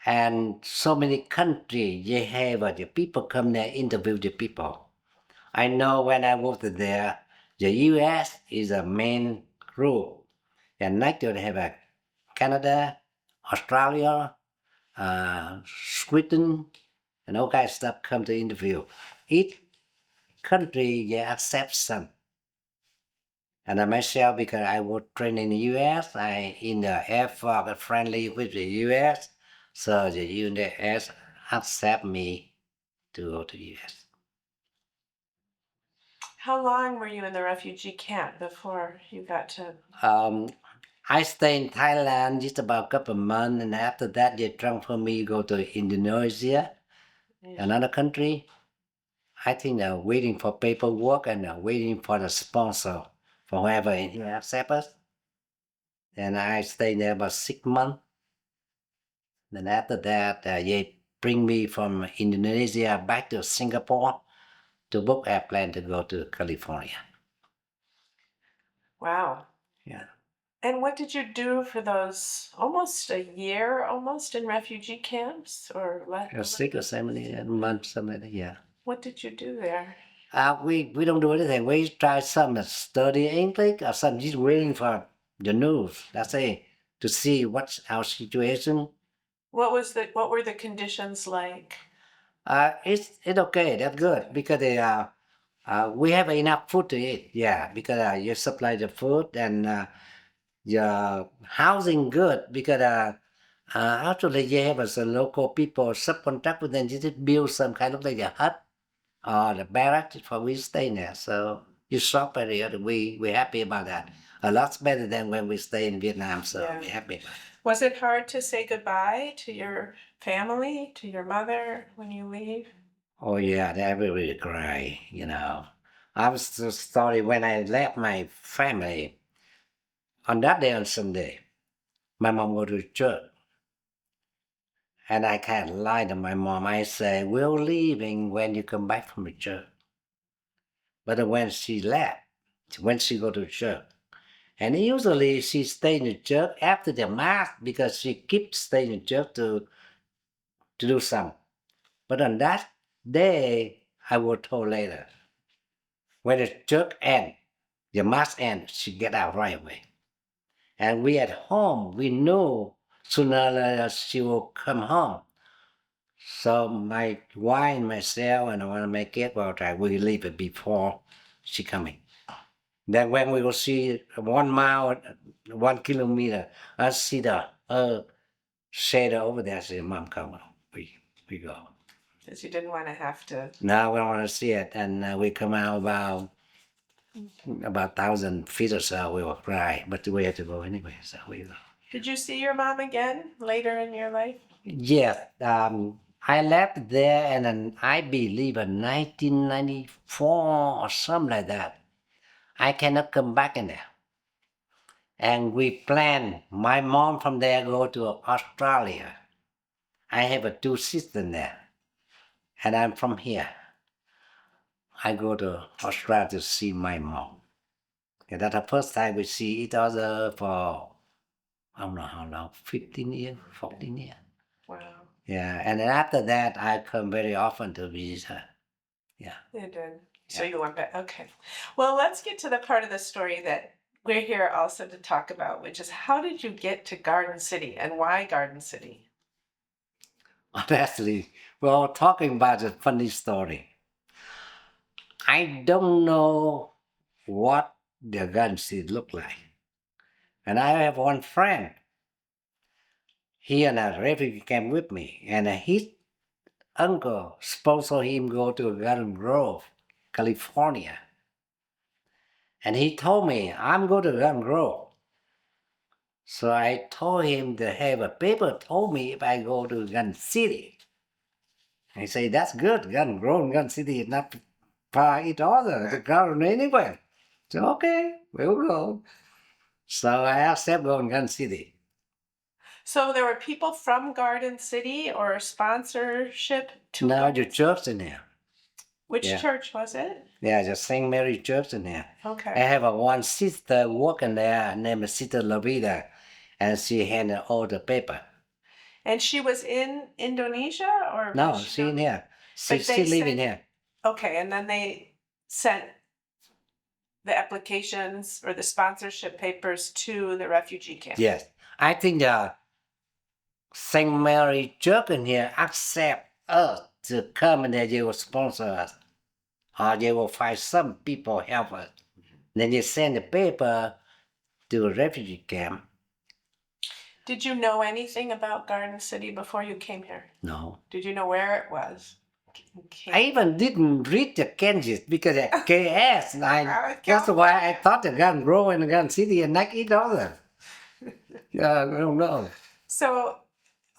And so many countries, they have the people come there, interview the people. I know when I moved there, the U.S. is a main group. And next they have a Canada, Australia, Sweden, and all kinds of stuff come to interview. Each country they accept some. And I myself, because I was trained in the U.S., I in the Air Force friendly with the U.S., so the U.S. accept me to go to the U.S. How long were you in the refugee camp before you got to? I stayed in Thailand just about a couple of months, and after that, they transfer me go to Indonesia, another country. I think they're waiting for paperwork and they're waiting for the sponsor for whoever in here accept us. and I stayed there about 6 months. Then after that, they bring me from Indonesia back to Singapore to book airplane to go to California. Wow. Yeah, And what did you do for those almost a year, almost in refugee camps, or less? 6 or 7 months, something like that. Yeah. What did you do there? We don't do anything. We try some study English or some just waiting for the news. That's it, to see what's our situation. What were the conditions like? It's okay. That's good because we have enough food to eat. Yeah, because you supply the food and your housing good because actually you have some local people subcontract with them just build some kind of like a hut or the barracks for we stay there. So you shop area, we happy about that. A lot better than when we stay in Vietnam. So Yeah. we're happy about it. Was it hard to say goodbye to your family, to your mother when you leave? Oh yeah, that really cry. I was so sorry when I left my family on that day on Sunday. My mom go to church. And I can't lie to my mom. I say, we're leaving when you come back from the church. But when she left, when she go to church, and usually she stay in the church after the mass because she keeps staying in church to do some. But on that day, I was told later, when the church end, the mass end, she get out right away. And we at home, we know sooner or later she will come home. So my wife and myself and I want to make it well try we leave it before she coming. Then when we will see 1 mile, 1 kilometer, I see the shadow over there. I say, Mom, come on, we go. Because you didn't want to have to. Now we don't want to see it, and we come out about 1,000 feet or so. We will cry, but we have to go anyway, so we go. Did you see your mom again later in your life? Yes, I left there, and then I believe in 1994 or something like that. I cannot come back in there. And we plan, my mom from there go to Australia. I have a 2 sisters there. And I'm from here. I go to Australia to see my mom. And that's the first time we see each other for, I don't know how long, 15 years, 14 years. Wow. Yeah, and then after that, I come very often to visit her. Yeah. You did. So Yeah. you went back. Okay. Well, let's get to the part of the story that we're here also to talk about, which is how did you get to Garden City and why Garden City? Honestly, we're talking about a funny story. I don't know what the gun seat look like. And I have one friend. He in a refugee camp with me, and his uncle sponsored him go to Garden Grove, California. And he told me, I'm going to Garden Grove. So I told him to have a paper told me if I go to Gun City. I say, that's good. Gun Grove and Gun City is not far each other. The garden anywhere. So okay, we'll go. So I accept going to Gun City. So there were people from Garden City or sponsorship to Now Garden the church in there. Which Yeah. church was it? Yeah, the St. Mary Church in there. Okay. I have one sister working there named Sister Lavida, and she handled all the paper. And she was in Indonesia or? No, was she in here. She But they living sent- here. Okay, and then they sent the applications or the sponsorship papers to the refugee camp. Yes. I think the St. Mary Church in here accept us to come and they will sponsor us. Or they will find some people help us. Then they send the paper to a refugee camp. Did you know anything about Garden City before you came here? No. Did you know where it was? I even didn't read the Kansas because of KS. And Okay. that's why I thought the gun grow in the gun city and not each other. Yeah, I don't know. So,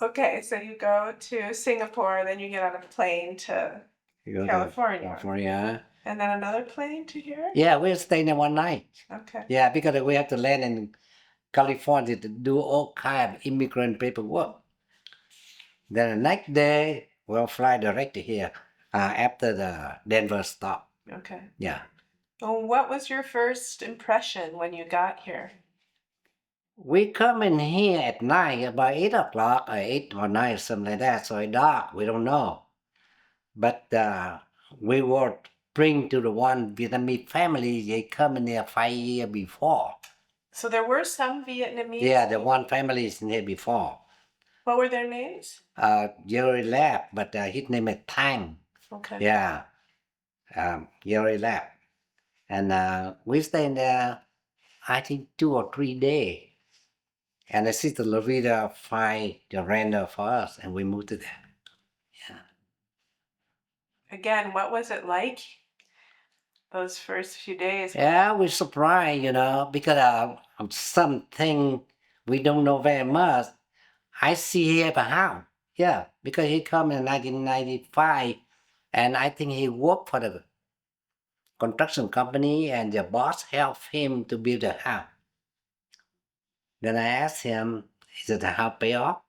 okay, so you go to Singapore, then you get on a plane to You go to California. California. And then another plane to here? Yeah, we're staying there one night. Okay. Yeah, because we have to land in California to do all kind of immigrant paperwork. Then the next day, we'll fly direct to here after the Denver stop. Okay. Yeah. Well, what was your first impression when you got here? We come in here at night, about 8 o'clock, or 8 or 9, something like that, so it's dark, we don't know. But we were bring to the one Vietnamese family, they come in there 5 years before. So there were some Vietnamese? Yeah, the one family is in here before. What were their names? Jerry Lab, but his name is Tang. Okay. Yeah, Jerry Lab. And we stayed there, I think 2 or 3 days. And the sister Loretta find the renter for us, and we moved to there. Yeah. Again, what was it like those first few days? Yeah, we're surprised, because of something we don't know very much. I see he have a house. Yeah, because he come in 1995, and I think he worked for the construction company, and the boss helped him to build a house. Then I asked him, is it a house pay off?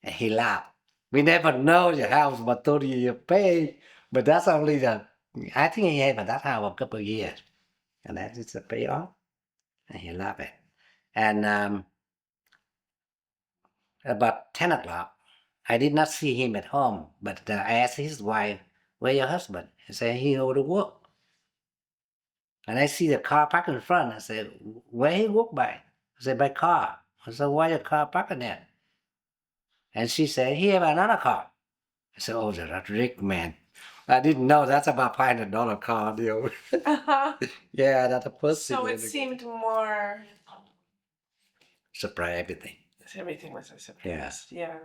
And he laughed. We never know the house was totally paid, but that's only I think he had that house a couple of years. And that is a payoff. And he loved it. And about 10 o'clock, I did not see him at home, but I asked his wife, where's your husband? He said, he go to work. And I see the car parked in front. I said, where he work by? I said, by car. I said, why the car parked there? And she said, he have another car. I said, oh, that rich man. I didn't know that's about $500 car deal. Uh-huh. Yeah, that's the first thing. So it seemed more. Surprise everything. Everything was a surprise. Yeah.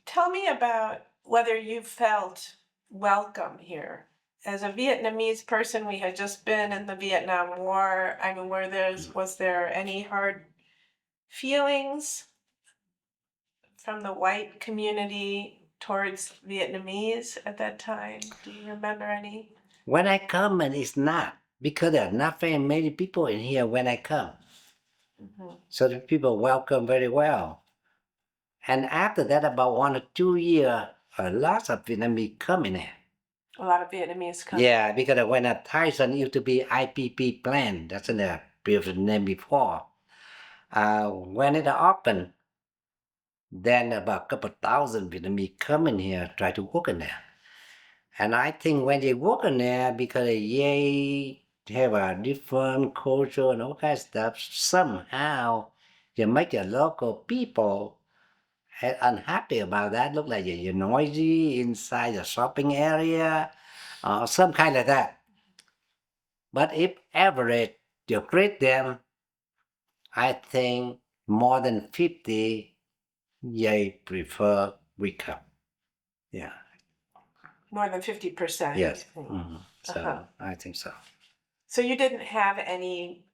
Tell me about whether you felt welcome here. As a Vietnamese person, we had just been in the Vietnam War. I mean, was there any hard feelings from the white community towards Vietnamese at that time? Do you remember any? When I come, and it's not, because there are not very many people in here when I come. Mm-hmm. So the people welcome very well. And after that, about 1 or 2 years, a lot of Vietnamese come in here. A lot of Vietnamese come. Yeah, because when Tyson used to be IPP plant, that's in the previous name before. When it opened, then about a couple thousand Vietnamese come in here, try to work in there. And I think when they work in there, because they have a different culture and all kind of stuff, somehow they make the local people unhappy about that. Look like you're noisy inside the shopping area, some kind of that. But if average, you grade them, I think more than 50, they prefer we come. Yeah. More than 50%. Yes. Mm-hmm. So I think so. So you didn't have any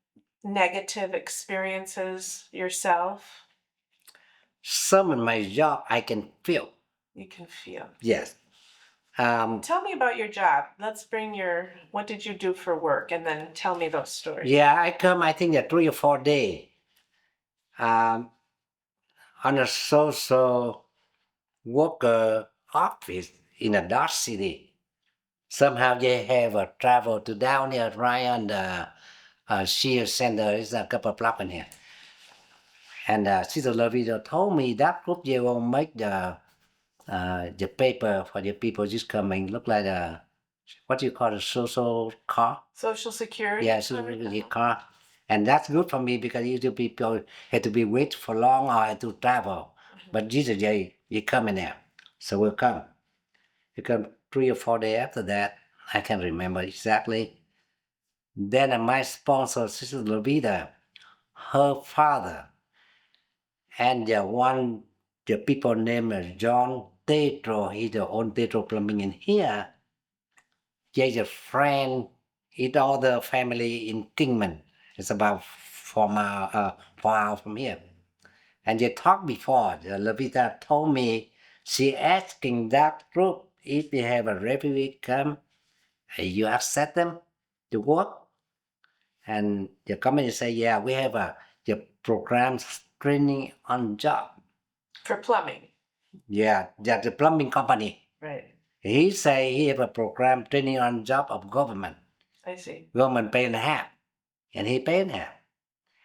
negative experiences yourself? Some in my job I can feel. You can feel. Yes. Tell me about your job. Let's bring what did you do for work, and then tell me those stories. Yeah, I come, I think, 3 or 4 days. On a social worker office in a Dodge City. Somehow they have a travel to down here right on the Shear Center. It's a couple of blocks in here. And Sister Lavita told me that group they will make the paper for the people just coming. Look like what do you call a social car? Social Security? Yeah, social security car. And that's good for me because usually people had to be wait for long or had to travel. But Jesus, you come in there. So we'll come. You come 3 or 4 days after that. I can't remember exactly. Then my sponsor, Sister Lovita, her father, and the people named John Tetro, he the own Tetro Plumbing in here. There's a friend, it's all the family in Kingman. It's about 4 miles from here. And they talked before. The Lovita told me she asking that group if they have a refugee come, you accept them to work? And the company say, yeah, we have programs training on job. For plumbing. Yeah, that's the plumbing company. Right. He say he have a program training on job of government. I see. Government paying half, and he paying half.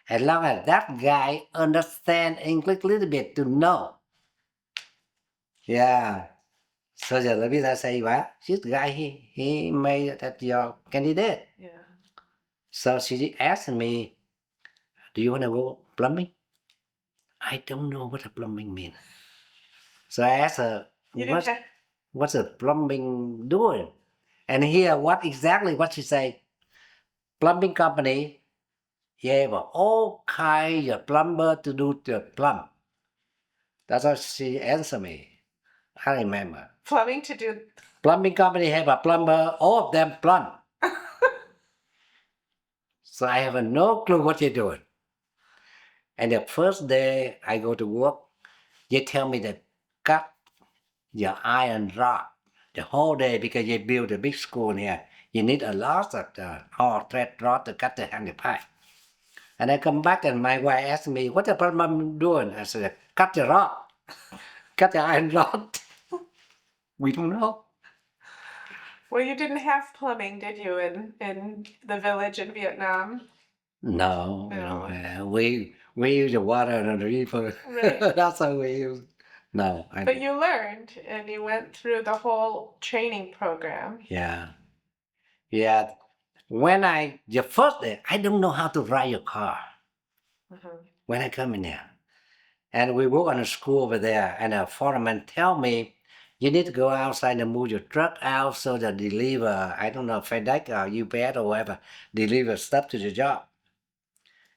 As long as that guy understand English a little bit to know. Yeah. So the visa say, well, this guy he made that your candidate. Yeah. So she asked me, do you want to go plumbing? I don't know what a plumbing means. So I asked her, what's a plumbing doing? And here, what exactly what she say? Plumbing company, yeah, but all kind of plumber to do the plumb. That's what she answered me. I remember. Plumbing to do. Plumbing company have a plumber, all of them plumb. So I have no clue what you're doing. And the first day I go to work, they tell me that cut your iron rod the whole day because you build a big school here. You need a lot of hard thread rod to cut the handy pipe. And I come back and my wife asked me, what the plumber doing? I said, cut the rod, cut the iron rod. We don't know. Well, you didn't have plumbing, did you, in the village in Vietnam? No, no. We use the water and the river. Right. That's how we use. No, But you learned, and you went through the whole training program. Yeah, yeah. When the first day, I don't know how to drive a car. When I come in here, and we work on a school over there, and a foreman tell me, you need to go outside and move your truck out so that deliver, I don't know, FedEx or UPS or whatever, deliver stuff to the job.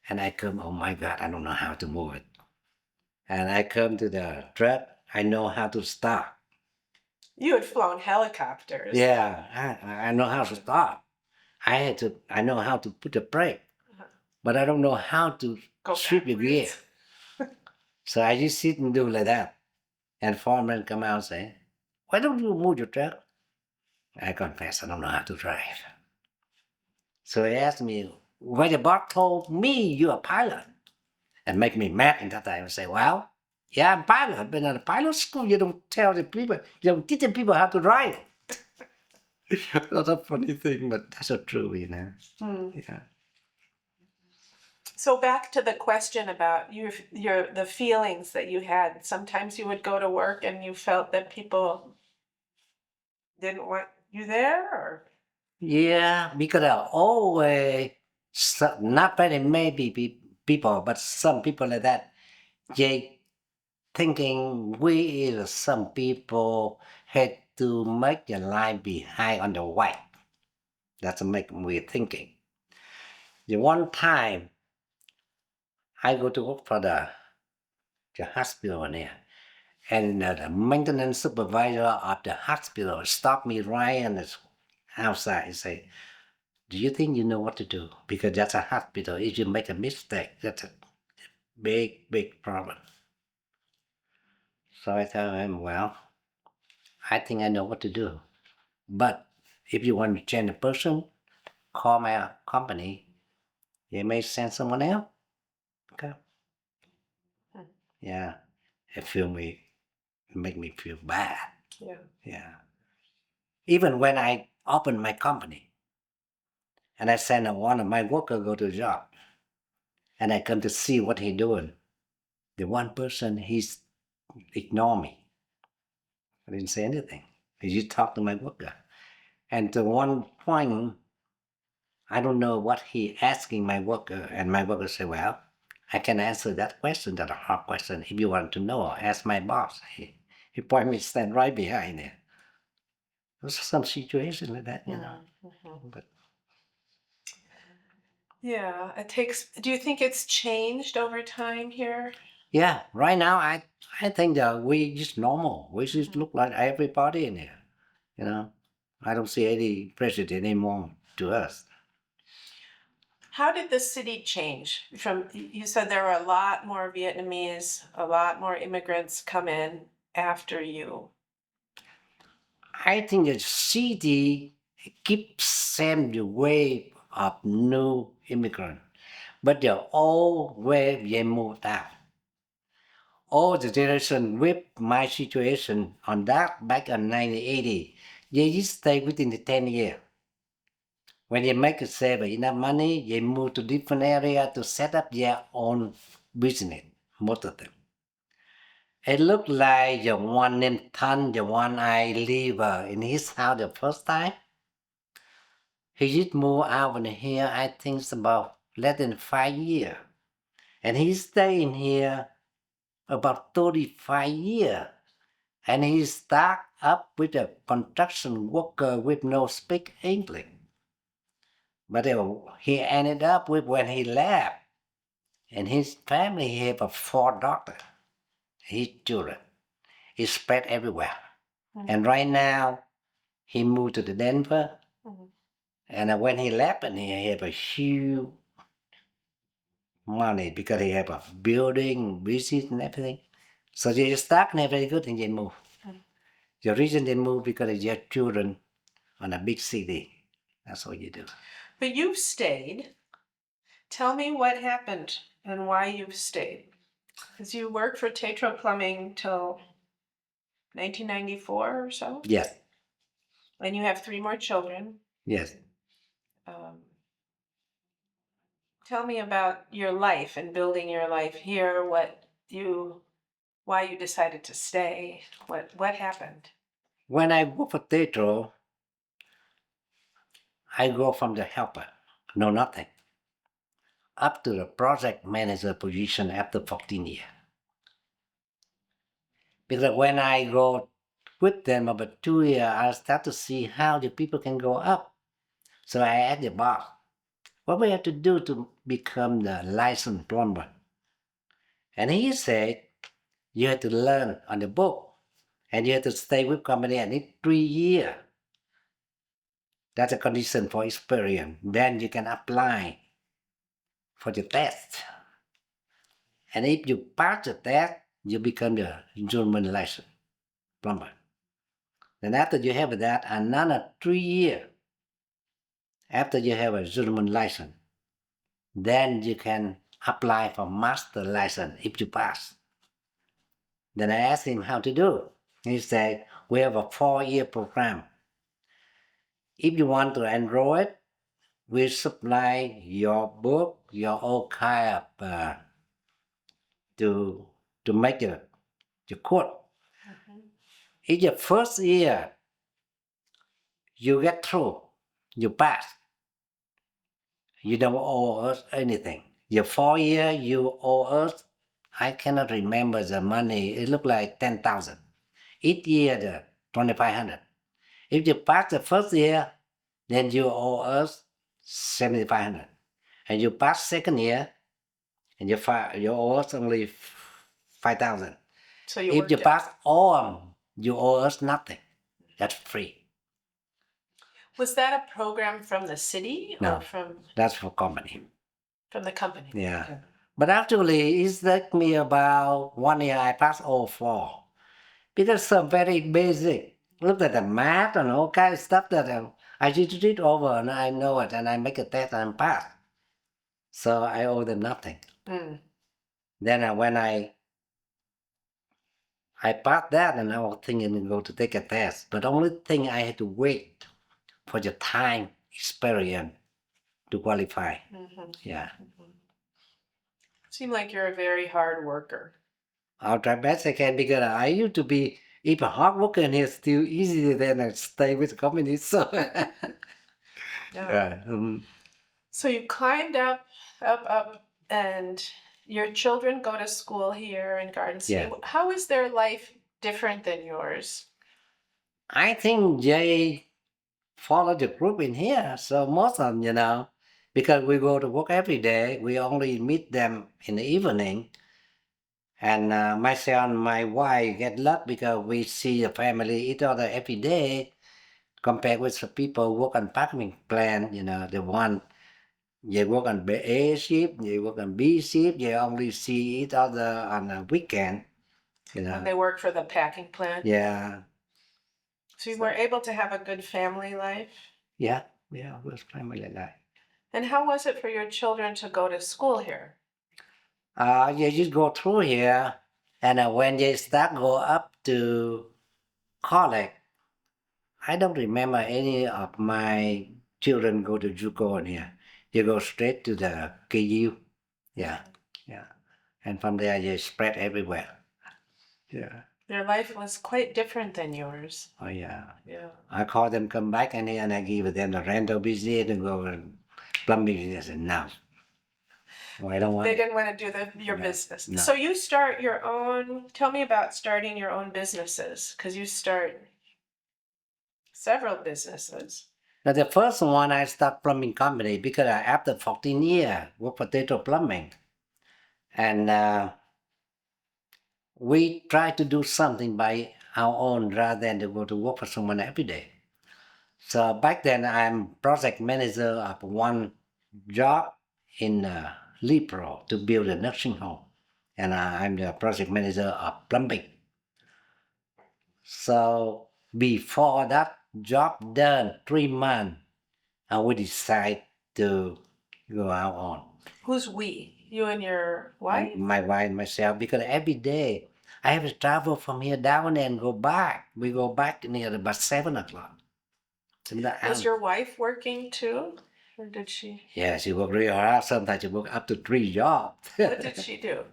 And I come, oh my God, I don't know how to move it. And I come to the truck, I know how to start. You had flown helicopters. Yeah, I know how to start. I know how to put a brake, but I don't know how to sweep the gear. So I just sit and do like that. And foreman come out and say, why don't you move your truck? I confess, I don't know how to drive. So he asked me, why the boss told me you're a pilot? And make me mad in that time and say, well, yeah, I'm a pilot, but in a pilot school, you don't tell the people, you don't teach the people how to drive. That's a funny thing, but that's so true, you know. Yeah. So back to the question about the feelings that you had. Sometimes you would go to work and you felt that people didn't want you there, or? Yeah, because there are always not very maybe people, but some people like that. They thinking we is some people had to make the line behind on the white. That's make me thinking. The one time I go to work for the hospital there, and the maintenance supervisor of the hospital stopped me right on the outside and say, do you think you know what to do? Because that's a hospital. If you make a mistake, that's a big, big problem. So I tell him, well, I think I know what to do. But if you want to change a person, call my company. They may send someone else. Okay. Yeah. Make me feel bad. Yeah. Yeah. Even when I open my company and I send one of my workers go to the job and I come to see what he doing, the one person he's ignore me. I didn't say anything. He just talked to my worker. And to one point, I don't know what he asking my worker, and my worker said, well, I can answer that question, that hard question. If you want to know, ask my boss. He pointed me stand right behind there. There's some situation like that, you know. But yeah, do you think it's changed over time here? yeah, right now I think that we just normal. We just look like everybody in here. You know. I don't see any prejudice anymore to us. How did the city change? You said there were a lot more Vietnamese, a lot more immigrants come in after you. I think the city keeps sending the wave of new immigrants, But the old way they moved out. All the generation with my situation on that back in 1980, they just stay within the 10 years. When they make a save enough money, they move to different area to set up their own business, most of them. It looked like the one named Tan, the one I live in his house the first time. He just moved out in here, I think it's about less than 5 years. And he stayed in here about 35 years. And he started up with a construction worker with no speak English. But he ended up with when he left, and his family he have 4 daughters, his children. He spread everywhere. And right now, he moved to the Denver. And when he left, and he have a huge money because he have a building, business, and everything. So they start and very good, and they move. The reason they move because their children on a big city. That's what you do. But you've stayed. Tell me what happened and why you've stayed. Because you worked for Tetro Plumbing till 1994 or so, Yes, and you have 3 more children. yes. Tell me about your life and building your life here. Why you decided to stay? What happened? When I work for Tetro, I go from the helper, know nothing, up to the project manager position after 14 years. Because when I go with them about 2 years, I start to see how the people can go up. So I asked the boss, what we have to do to become the licensed plumber? And he said, you have to learn on the book, and you have to stay with company at least 3 years. That's a condition for experience. Then you can apply for the test. And if you pass the test, you become the German license plumber. Then after you have that, another 3 years after you have a German license, then you can apply for master license if you pass. Then I asked him how to do. He said, we have a 4-year program. If you want to enroll it, we supply your book, your all kind of to make your course. In the first year, you get through, you pass. You don't owe us anything. Your 4 year, you owe us, I cannot remember the money. It looked like 10,000. Each year, the 2,500. If you pass the first year, then you owe us 7,500. And you pass second year, and you owe us only 5,000. So if you pass all of them, you owe us nothing. That's free. Was that a program from the city or No, that's for company. From the company? Yeah. Okay. But actually, it took me about 1 year. I passed all 4 because some very basic. Look at the math and all kind of stuff that I just read over and I know it and I make a test and pass. So I owe them nothing. Then when I passed that and I was thinking to go to take a test. But the only thing I had to wait for the time experience to qualify. Yeah. Seem like you're a very hard worker. I'll try best I can because I used to be even hard worker and it's still easier than I stay with the company. So Yeah. So you climbed up, and your children go to school here in Garden City. Yeah. How is their life different than yours? I think they follow the group in here. So most of them, because we go to work every day, we only meet them in the evening. And myself and my wife get luck because we see the family each other every day compared with the people work on packing plant, the one they work on A shift, they work on B shift, they only see each other on a weekend. When they work for the packing plant? Yeah. So you were able to have a good family life? Yeah, it was family life. And how was it for your children to go to school here? You just go through here, and when they start go up to college, I don't remember any of my children go to JUCO in here. They go straight to the KU. Yeah, yeah. And from there, they spread everywhere. Yeah. Their life was quite different than yours. Oh, yeah. Yeah. I call them come back in here and I give them the rental business and go and plumbing business. And now, well, I don't want They it. didn't want to do your No, business. no. So you start your own. Tell me about starting your own businesses, because you start several businesses. Now, the first one, I start plumbing company because after 14 years, work potato plumbing. And we try to do something by our own rather than to go to work for someone every day. So back then, I'm project manager of one job in Lipro to build a nursing home. And I'm the project manager of plumbing. So before that job done, 3 months, we decide to go out on. Who's we? You and your wife? My wife and myself, because every day I have to travel from here down and go back. We go back near about 7 o'clock. Was your wife working too? Or did she? Yeah, she worked really hard. Sometimes she worked up to 3 jobs. What did she do?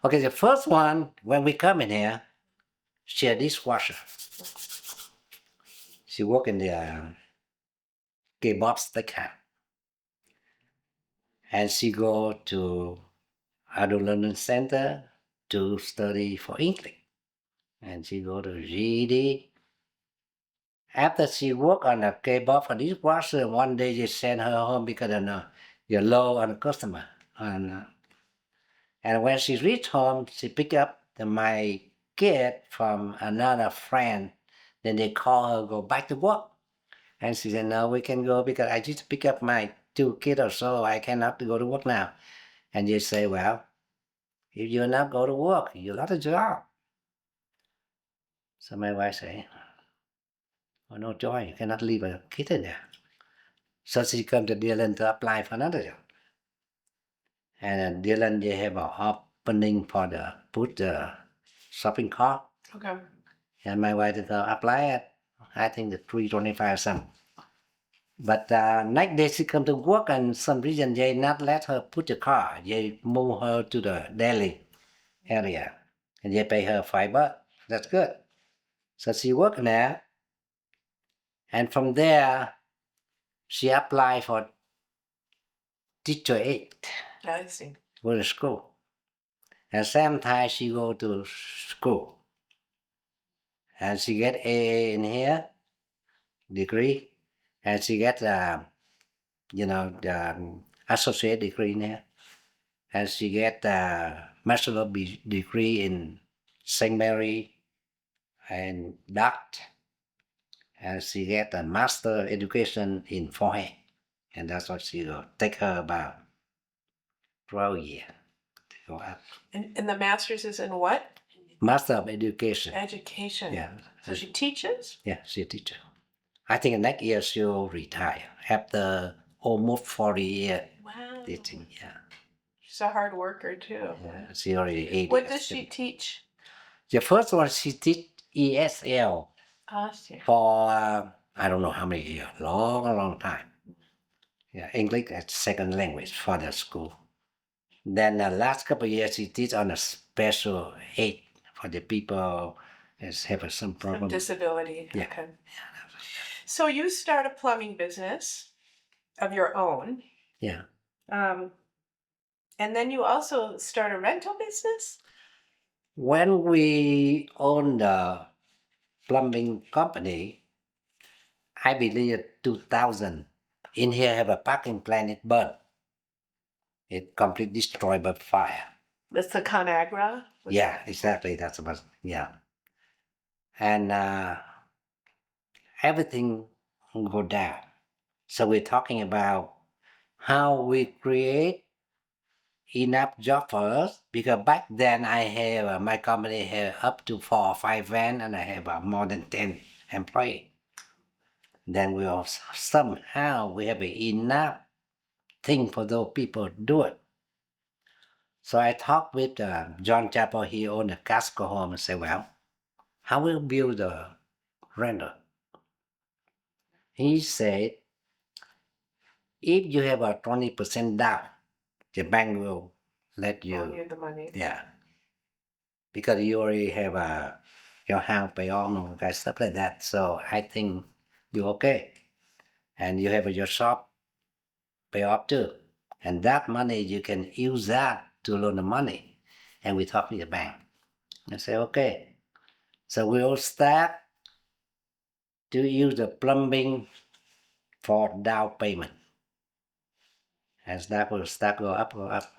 Okay, the first one, when we come in here, she a dishwasher. She worked in the kebab steakhouse. And she go to Adult Learning Center to study for English. And she go to GED. After she work on a kebab for dishwasher, one day they send her home because you're low on the customer. And when she reached home, she picked up my kid from another friend. Then they call her, go back to work. And she said, no, we can go because I just pick up my 2 kids or so. I cannot go to work now. And they say, well, if you not go to work, you lost a job. So my wife say, oh, no joy, you cannot leave a kid in there. So she come to Dylan to apply for another job. And Dylan, they have an opening for put the shopping cart. Okay. And my wife said, apply it. I think the 325 something. But next day she come to work and some reason they not let her put the car. They move her to the Delhi area. And they pay her $5. That's good. So she worked there. And from there, she applied for teacher aide. I see. Go to school. And same time she go to school. And she get A in here, degree. And she get, the associate degree in here. And she get a master degree in St. Mary and Dart. And she get a master education in foreign. And that's what she go. Take her about 12 years to go up. And the master's is in what? Master of Education. Education. Yeah. So she teaches? Yeah, she's a teacher. I think next year she'll retire after almost 40 years Wow. teaching. Yeah. She's a hard worker too. Yeah, she already 80. What does she teach? The first one, she teach ESL for I don't know how many years, long time. Yeah, English as second language for the school. Then the last couple of years, she teach on a special aid for the people that have some problem. Some disability. Yeah. Okay. So you start a plumbing business of your own. Yeah. And then you also start a rental business? When we own the plumbing company, I believe 2000, in here have a parking plant, it burned. It completely destroyed by fire. That's the ConAgra? Yeah, exactly. That's about, yeah. And everything go down. So we're talking about how we create enough job for us, because back then I have my company had up to 4 or 5 vans and I have more than 10 employees. Then we also somehow we have enough thing for those people to do it. So I talked with John Chappell. He owned a Casco home and said, well, how will build the renter? He said, if you have a 20% down, the bank will let Loan you. you the money. Yeah. Because you already have your house pay off and stuff like that. So I think you're okay. And you have your shop pay off too. And that money, you can use that to loan the money. And we talk to the bank. I say, okay. So we'll start to use the plumbing for down payment. And that will start go up, go up.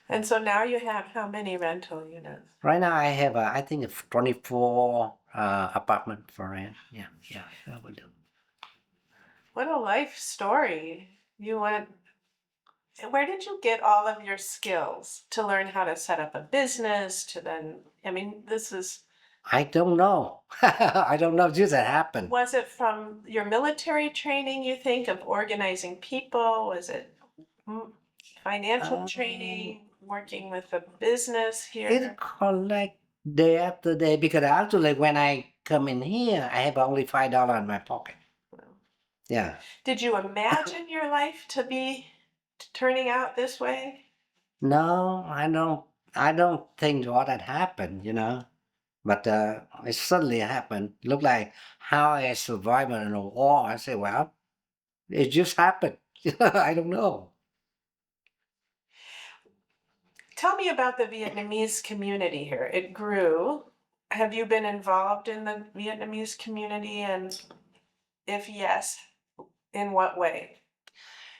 And so now you have how many rental units? Right now I have, I think, 24 apartment for rent. Yeah, I will do. What a life story. You went, where did you get all of your skills to learn how to set up a business to then, I mean, this is, I don't know. I don't know. Just that happened. was it from your military training, you think, of organizing people? Was it financial training, working with a business here? It collect day after day because actually when I come in here, I have only $5 in my pocket. Yeah. Did you imagine your life to be turning out this way? No, I don't. I don't think what had happened, But it suddenly happened. Look like how I survived in a war. I say, well, it just happened. I don't know. Tell me about the Vietnamese community here. It grew. Have you been involved in the Vietnamese community? And if yes, in what way?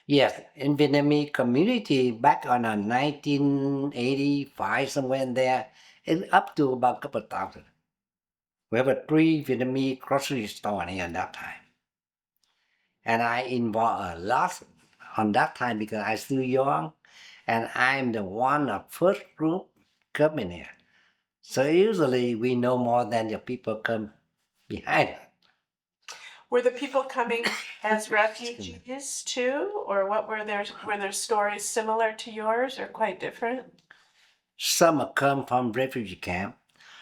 Yes, in Vietnamese community back on 1985, somewhere in there, it's up to about a couple of thousand. We have a 3 Vietnamese grocery store here at that time. And I involved a lot on that time because I still young and I'm the one of first group coming here. So usually we know more than the people come behind us. Were the people coming as refugees too? Or what were their stories similar to yours or quite different? Some come from refugee camp.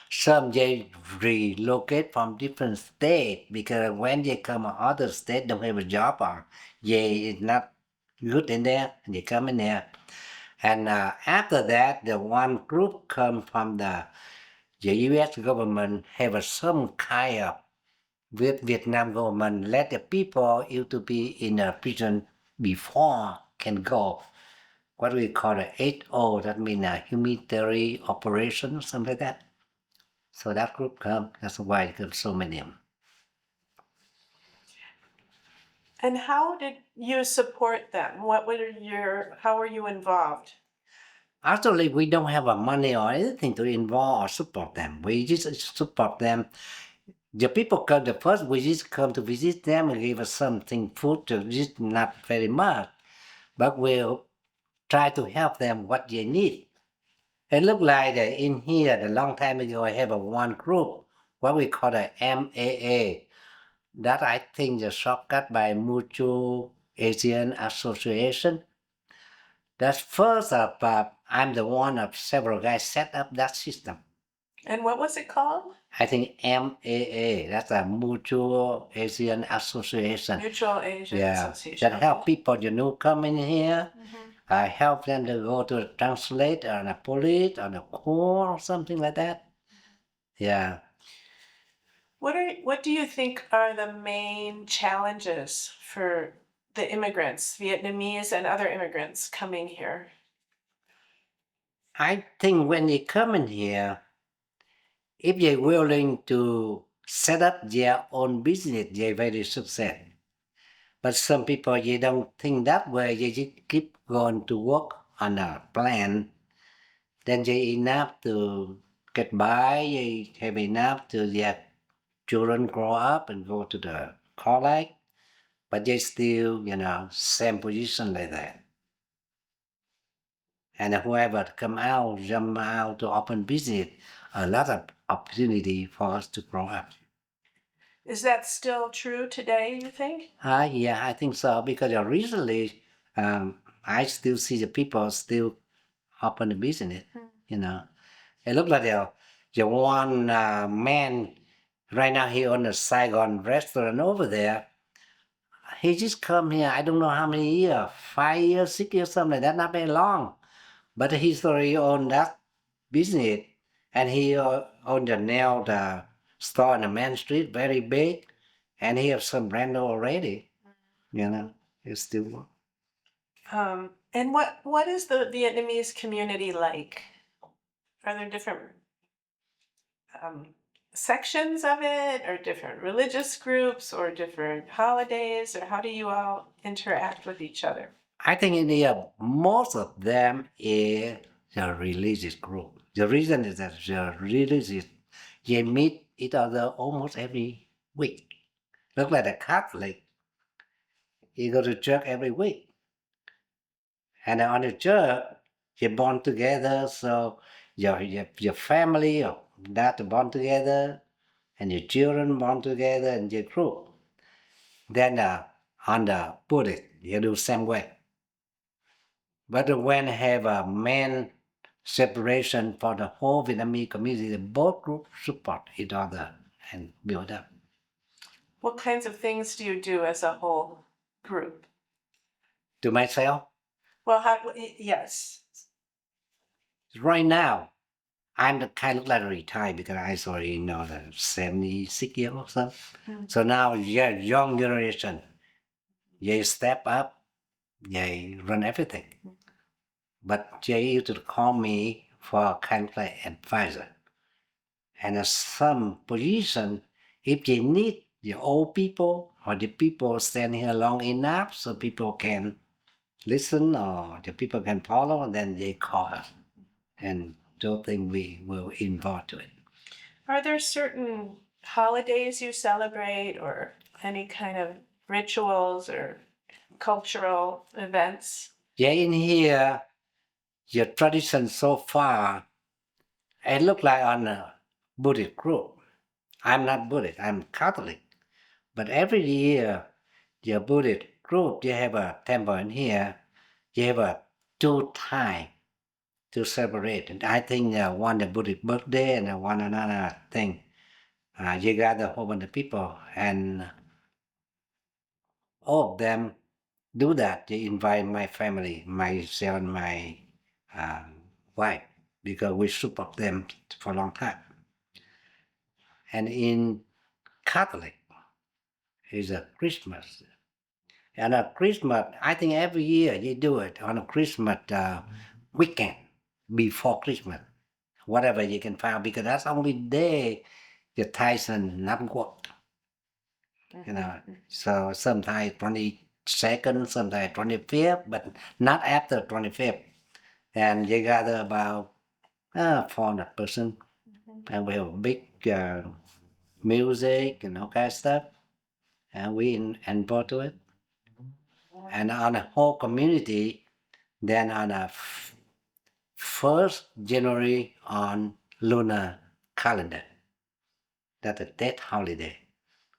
Some they relocate from different state because when they come from other state don't have a job or they is not good in there, they come in there. And after that, the one group come from the U.S. government have some kind of with Vietnam government let the people used to be in a prison before can go what we call a 8O, that means a humanitarian operation, something like that. So that group come, that's why it comes so many of them. And how did you support them? How were you involved? Actually, we don't have a money or anything to involve or support them. We just support them. The people come the first, we just come to visit them and give us something, food, to just not very much. But we'll try to help them what they need. It looked like in here, a long time ago, I have a one group, what we call the MAA. That I think the shortcut by Mutual Asian Association. That's first of, I'm the one of several guys set up that system. And what was it called? I think MAA, that's a Mutual Asian Association. Mutual Asian Yeah, Association. that help people, come in here. Mm-hmm. I help them to go to translate on a police, on a court, or something like that. Yeah. What do you think are the main challenges for the immigrants, Vietnamese and other immigrants coming here? I think when they come in here, if they're willing to set up their own business, they're very success. But some people, they don't think that way. They just keep going to work on a plan. Then they enough to get by. They have enough to their children grow up and go to the college. But they still, same position like that. And whoever come out, jump out to open business, a lot of opportunity for us to grow up. Is that still true today, you think? Yeah, I think so because recently I still see the people still open the business. You know, it look like the one man right now he own a Saigon restaurant over there. He just come here. I don't know how many years, 5 years, 6 years, something like that. Not very long, but he's already own that business, and he owned the nail the store on the Main Street, very big, and he has some brand already. You know, he still. And what is the Vietnamese community like? Are there different um, sections of it, or different religious groups, or different holidays, or how do you all interact with each other? I think in India, most of them is the religious group. The reason is that the religious, they meet each other almost every week. Look like a Catholic, you go to church every week. And on the church, you bond together, so your family or that bond together, and your children bond together in your group. Then on the Buddhist, you do same way. But when have a main separation for the whole Vietnamese community, both groups support each other and build up. What kinds of things do you do as a whole group? To myself, Well, yes. right now, I'm the kind of like retired because I already know the 76 years or so. So now, yeah, young generation, they step up, they run everything. But they used to call me for kind of like advisor. And some position, if they need the old people or the people stand here long enough so people can listen or the people can follow, then they call us. And don't think we will involve to it. Are there certain holidays you celebrate, or any kind of rituals or cultural events? Yeah, in here, your tradition so far, it look like on a Buddhist group. I'm not Buddhist, I'm Catholic. But every year, your Buddhist group, they have a temple in here, they have a 2 time to celebrate. And I think one the Buddhist birthday and one another thing. You gather a whole bunch of people, and all of them do that. They invite my family, myself, and my wife, because we support them for a long time. And in Catholic, is a Christmas. And a Christmas, I think every year you do it on a Christmas weekend before Christmas, whatever you can find, because that's only day the Tyson not work. You know, so sometimes 22nd, sometimes 25th, but not after 25th. And you gather about 400 person, and we have a big music and all kind of stuff, and we involved to it. And on the whole community, then on a 1st January on lunar calendar, that's a dead holiday.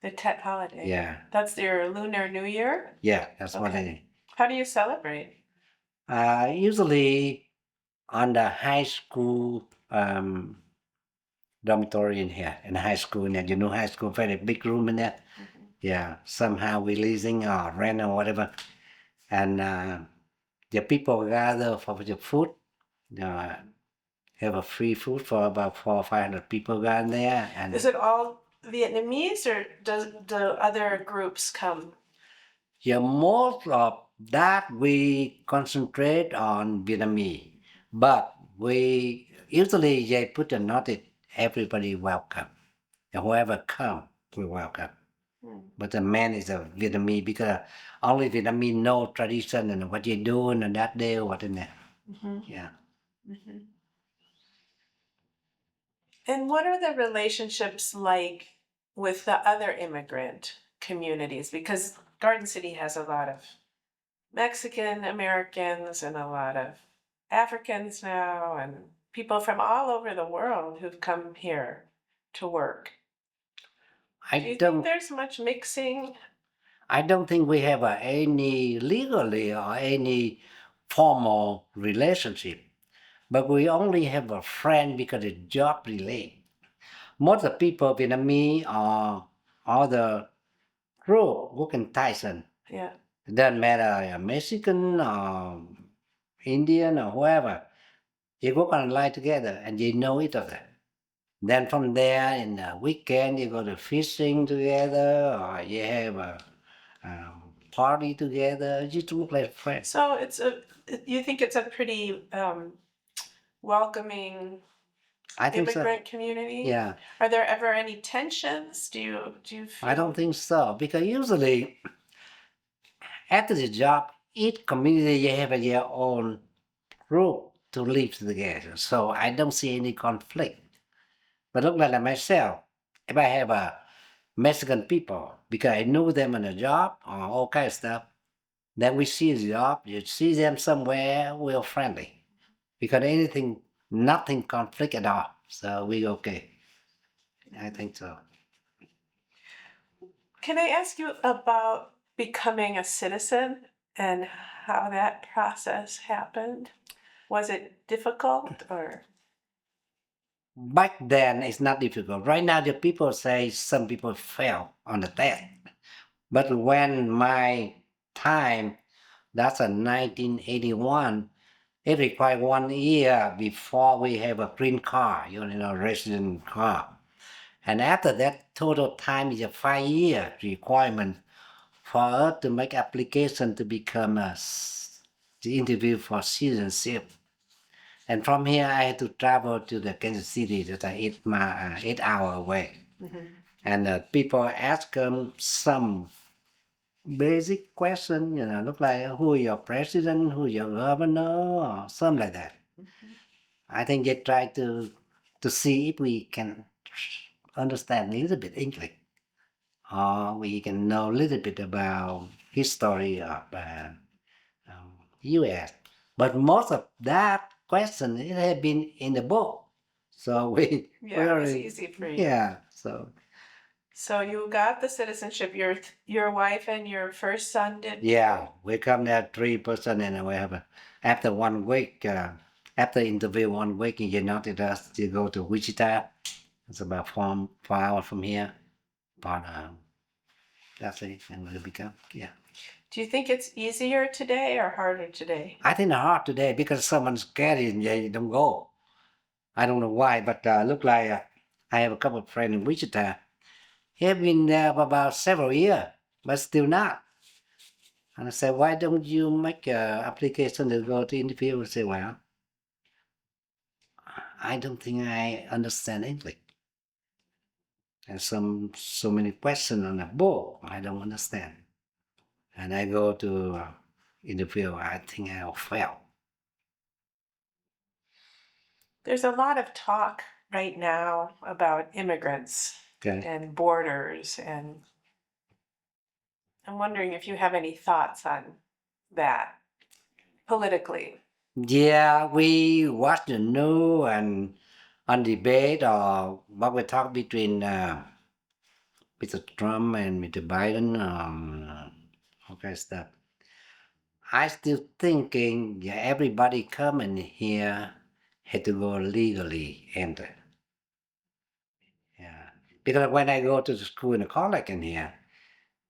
The Tet holiday. Yeah, That's your Lunar New Year? yeah, that's what it is. How do you celebrate? Usually on the high school dormitory in here, in high school, and you know, high school, very big room in there. Yeah, somehow we leasing or rent or whatever, and the people gather for the food. Have a free food for about 400 or 500 people got there, and Is it all Vietnamese, or do other groups come? yeah, most of that we concentrate on Vietnamese, but we usually they put a notice everybody welcome, and whoever come we welcome. But the man is a Vietnamese because only Vietnamese know tradition and what you doing on that day or what in there. Yeah. And what are the relationships like with the other immigrant communities? Because Garden City has a lot of Mexican Americans and a lot of Africans now, and people from all over the world who've come here to work. Do you think there's much mixing? I don't think we have any legally or any formal relationship. But we only have a friend because it's job related. Most of the people, Vietnamese or other group working Tyson. Yeah. It doesn't matter Mexican or Indian or whoever. You work on a line together and you know each other. Then from there, in the weekend, you go to fishing together or you have a party together. You look like friends. So you think it's a pretty welcoming I think so. immigrant community? Yeah. Are there ever any tensions? Do you feel? I don't think so because usually after the job, each community you have your own group to live together. So I don't see any conflict. But look like myself, if I have a Mexican people because I know them on the job or all kind of stuff, then we see the job, you see them somewhere, we're friendly. Because anything, nothing conflict at all. So we okay. I think so. Can I ask you about becoming a citizen and how that process happened? Was it difficult or? Back then, it's not difficult. Right now, the people say some people fail on the test. But when my time, that's in 1981, it required 1 year before we have a green card, resident card. And after that, total time is a 5 year requirement for us to make application to become the interview for citizenship. And from here, I had to travel to the Kansas City, that's 8 hour away. Mhm. And people ask some basic question, look like who your president, who your governor, or something like that. I think they try to see if we can understand a little bit English, or we can know a little bit about history of U.S. But most of that question it had been in the book, so we Yeah, it was easy for you. Yeah, so So you got the citizenship. Your wife and your first son did. yeah, we come there 3 person, and we have after 1 week, after interview 1 week, you noted us to go to Wichita. It's about 4 hours from here, but that's it, and we become yeah. Do you think it's easier today or harder today? I think it's hard today because someone's scared and they don't go. I don't know why, but look like I have a couple of friends in Wichita. He have been there for about several years, but still not. And I said, why don't you make an application to go to interview? I say, well, I don't think I understand English. And so many questions on the book I don't understand. And I go to interview, I think I'll fail. There's a lot of talk right now about immigrants Okay. and borders, and I'm wondering if you have any thoughts on that politically. Yeah, we watch the news and on debate or what we talk between Mr. Trump and Mr. Biden, all kind of stuff. I still thinking, yeah, everybody coming here had to go legally enter. Yeah, because when I go to the school and the college in here,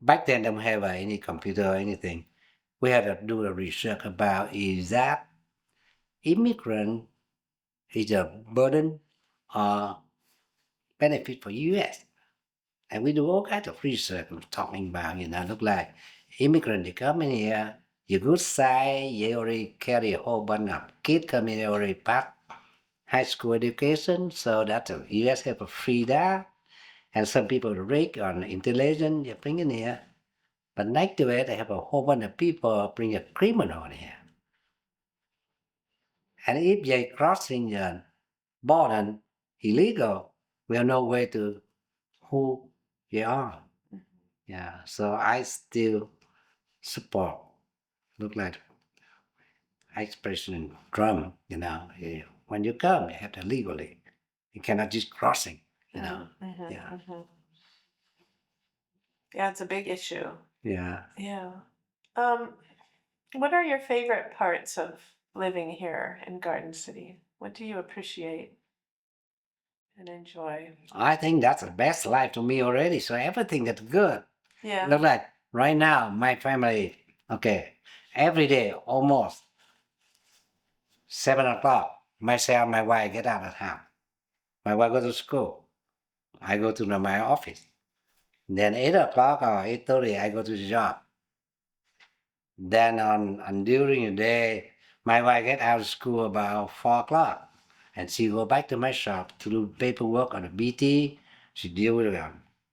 back then don't have any computer or anything. We had to do a research about is that immigrant is a burden or benefit for U.S. And we do all kinds of research talking about, look like immigrant, they come in here, you good side, you already carry a whole bunch of kids coming in already pass high school education, so that the U.S. have a free that. And some people are rich or intelligent, you bring in here. But next to it, they have a whole bunch of people bring a criminal in here. And if they crossing the border illegal, we have no way to who they are. Yeah, so I still support. Look like ex-president Trump. When you come, you have to legally. You cannot just crossing. Mhm, Yeah, mhm. Yeah, it's a big issue. yeah. Yeah. Um, What are your favorite parts of living here in Garden City? What do you appreciate and enjoy? I think that's the best life to me already. So everything is good. Yeah. Look like right now, my family, okay, every day almost 7 o'clock, myself, my wife get out of house. My wife go to school. I go to my office. Then 8 o'clock or 8:30, I go to the job. Then on during the day, my wife get out of school about 4 o'clock, and she go back to my shop to do paperwork on the BT. She deal with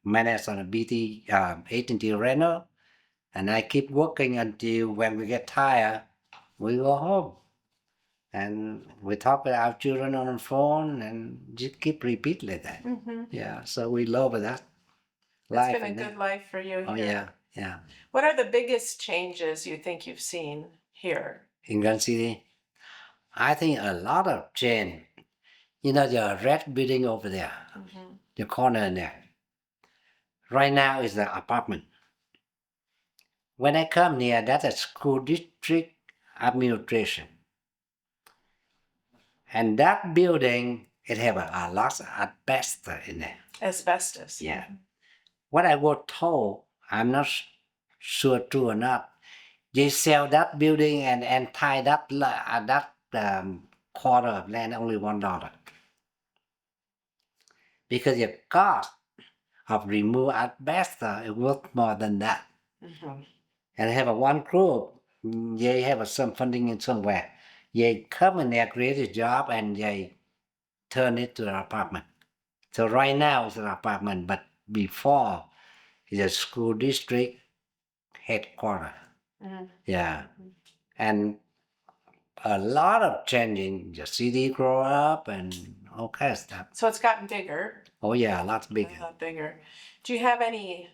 manage on the BT AT&T rental, and I keep working until when we get tired, we go home, and we talk with our children on the phone, and just keep repeat like that. Mm-hmm. Yeah, so we love that. It's been a good life for you Oh here. yeah. What are the biggest changes you think you've seen here? In Gun City, I think a lot of change. You know the red building over there, Mm-hmm. the corner there. Right now is the apartment. When I come near, that's a school district administration, and that building it have a lot of asbestos in there. Asbestos. Yeah. What I was told, I'm not sure true or not. They sell that building and tie that quarter of land only $1 because the cost of remove asbestos is worth more than that. Mm-hmm. And have a one group, they have some funding in somewhere. They come and they create a job and they turn it to an apartment. So right now it's an apartment, but before it's a school district headquarters. Mm-hmm. Yeah. And a lot of changing. The city grow up and all kinds of stuff. So it's gotten bigger. Oh yeah, lots bigger. A lot bigger. Do you have any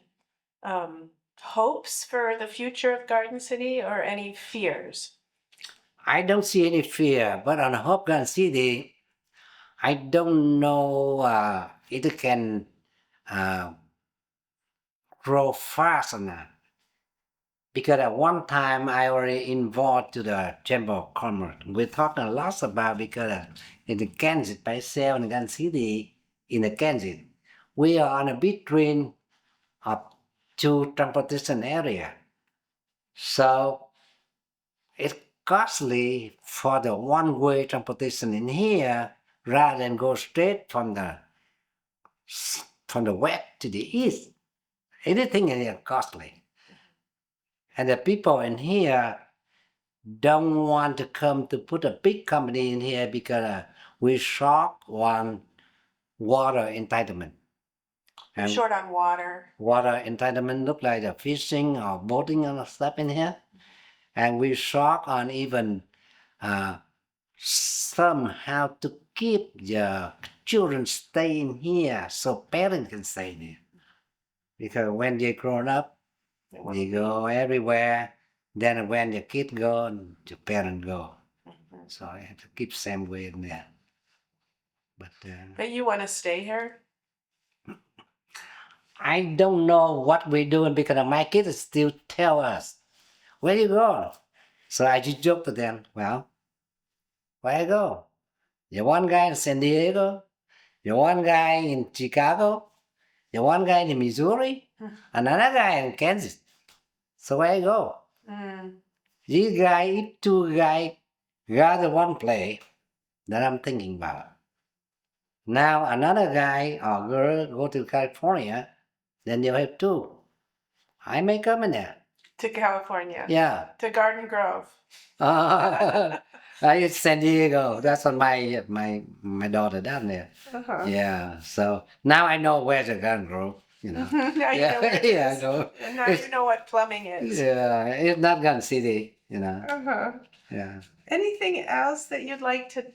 hopes for the future of Garden City or any fears? I don't see any fear, but on Hopgun City, I don't know it can grow fast enough. Because at one time I already involved to the Chamber of Commerce. We're talking a lot about because in the Kansas, by sale in Kansas City, in the Kansas, we are on a between of two transportation area. So it's costly for the one-way transportation in here rather than go straight from the west to the east. Anything in here costly. And the people in here don't want to come to put a big company in here because we short on water entitlement. You're short on water. Water entitlement look like the fishing or boating and stuff in here. And we short on even somehow to keep the children staying here so parents can stay here. Because when they grown up, they go everywhere. Then when the kid go, the parent go. Mm-hmm. So I have to keep same way in there. But you want to stay here? I don't know what we're doing because my kids still tell us, where you go? So I just joke to them, well, where I go? The one guy in San Diego, the one guy in Chicago, the one guy in Missouri, another guy in Kansas. So where I go? These guys, two guys, got one place that I'm thinking about. Now another guy or girl go to California, then they'll have two. I may come in there. To California? Yeah. To Garden Grove? It's San Diego. That's what my daughter down there. Uh-huh. Yeah. So now I know where the gun grow. You know. Now you know where it Yeah, is. I know. And now you know what plumbing is. Yeah, it's not Gun City. You know. Uh-huh. Yeah. Anything else that you'd like to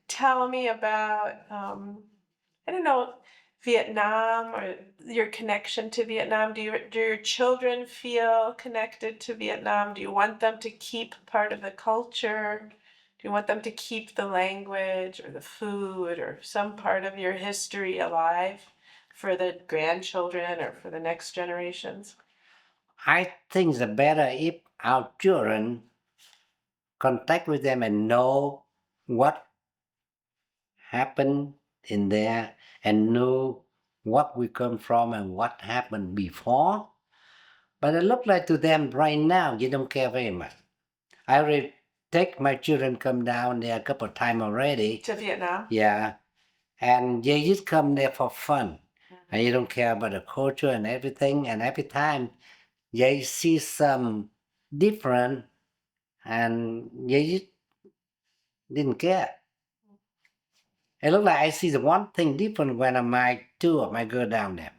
tell me about, I don't know, Vietnam or your connection to Vietnam? Do your children feel connected to Vietnam? Do you want them to keep part of the culture? Do you want them to keep the language or the food or some part of your history alive for the grandchildren or for the next generations? I think it's better if our children contact with them and know what happened in there and know what we come from and what happened before. But it looked like to them right now, you don't care very much. I already take my children come down there a couple of times already. To Vietnam? Yeah. And they just come there for fun. And you don't care about the culture and everything. And every time they see some different and they just didn't care. It looked like I see the one thing different when two of my girls down there.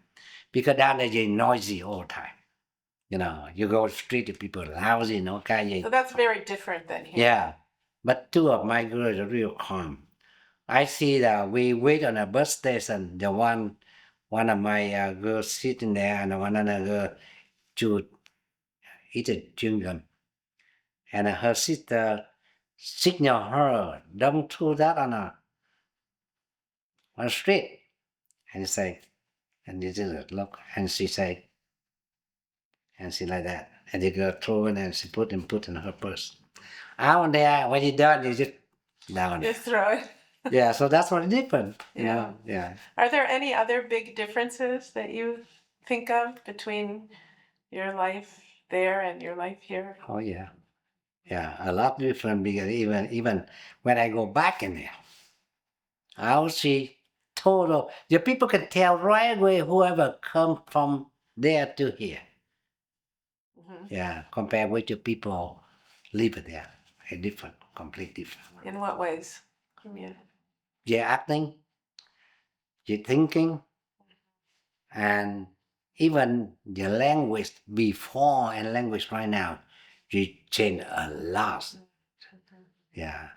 Because down there they noisy all the time. You know, you go street to people lousy, no kind. So that's very different than here. Yeah. But two of my girls are real calm. I see that we wait on a bus station. The one of my girls sitting there, and one other girl to eat a chewing gum. And her sister signal her, don't throw that on the street. And he say, and this is a look, and she say, and she like that. And the girl throw it and she put in her purse. Out there, when you done, you just down there. Just throw it. Yeah, so that's what different. You Yeah. know? Yeah. Are there any other big differences that you think of between your life there and your life here? Oh yeah. Yeah, a lot different because even when I go back in there, I'll see total. The people can tell right away whoever come from there to here. Mhm. Yeah, compared with the people live there, a different, completely different. In what ways? Yeah. Their acting, their thinking, and even the language before and language right now, you change a lot. Yeah.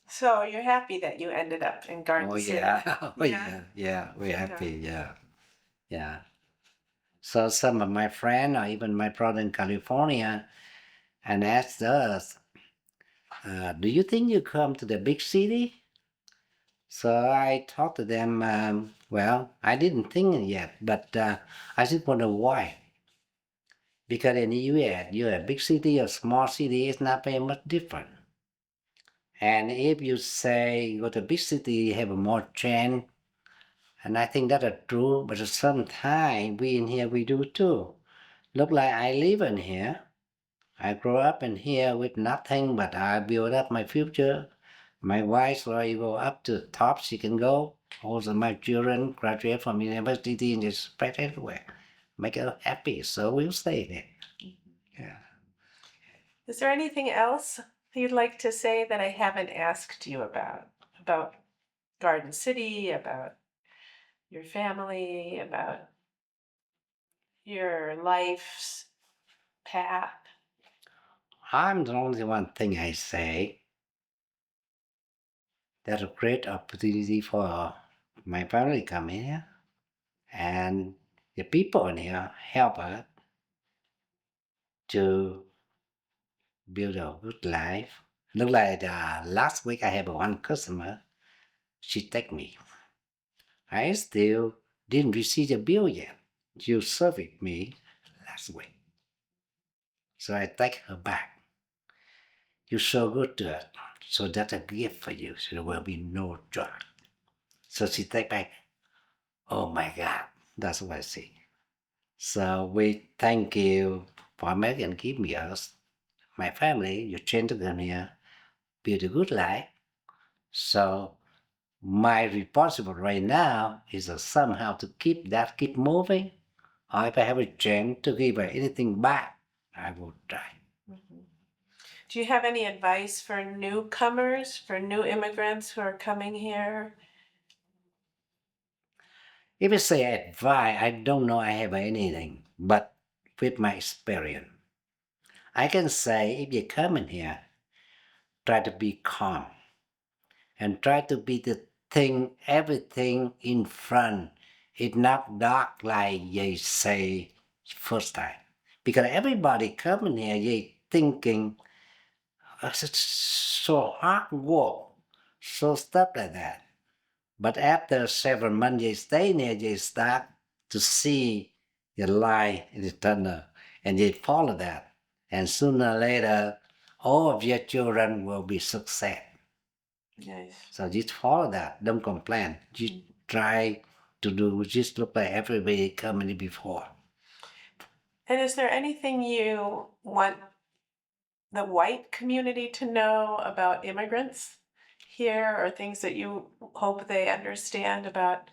So you're happy that you ended up in Garden Oh City. yeah. Oh Yeah. yeah. Yeah. We're happy. Yeah. Yeah. So some of my friends or even my brother in California and asked us, do you think you come to the big city? So I talked to them, well, I didn't think it yet, but I just wonder why. Because in the US, you're a big city or small city, it's not very much different. And if you say go to big city, you have a more chance. And I think that is true, but sometimes we in here, we do too. Look like I live in here. I grew up in here with nothing, but I build up my future. My wife, where you go up to the top, she can go. Also, my children graduate from university and just spread everywhere. Make her happy, so we'll stay there. Yeah. Is there anything else you'd like to say that I haven't asked you about? About Garden City, about your family, about your life's path? I'm the only one thing I say. That's a great opportunity for my family come here, and the people in here help us to build a good life. Look like last week I have one customer. She take me. I still didn't receive the bill yet. You served me last week. So I take her back. You're so good to us. So that's a gift for you. So there will be no charge. So she take back. Oh my God. That's what I see. So we thank you for making give me us, my family, your children come here, build a good life. So my responsibility right now is somehow to keep moving. Or if I have a chance to give anything back, I will try. Mhm. Do you have any advice for newcomers, for new immigrants who are coming here? If I say advice, I don't know I have anything, but with my experience, I can say if you come in here, try to be calm and try to be the thing, everything in front. It's not dark like they say first time. Because everybody coming here, they thinking, it's so hard work, so stuff like that. But after several months they stay there, they start to see the light in the tunnel and they follow that. and sooner or later, all of your children will be success. Nice. So just follow that. Don't complain. Just try to do. Just look like everybody coming before. And is there anything you want the white community to know about immigrants here, or things that you hope they understand about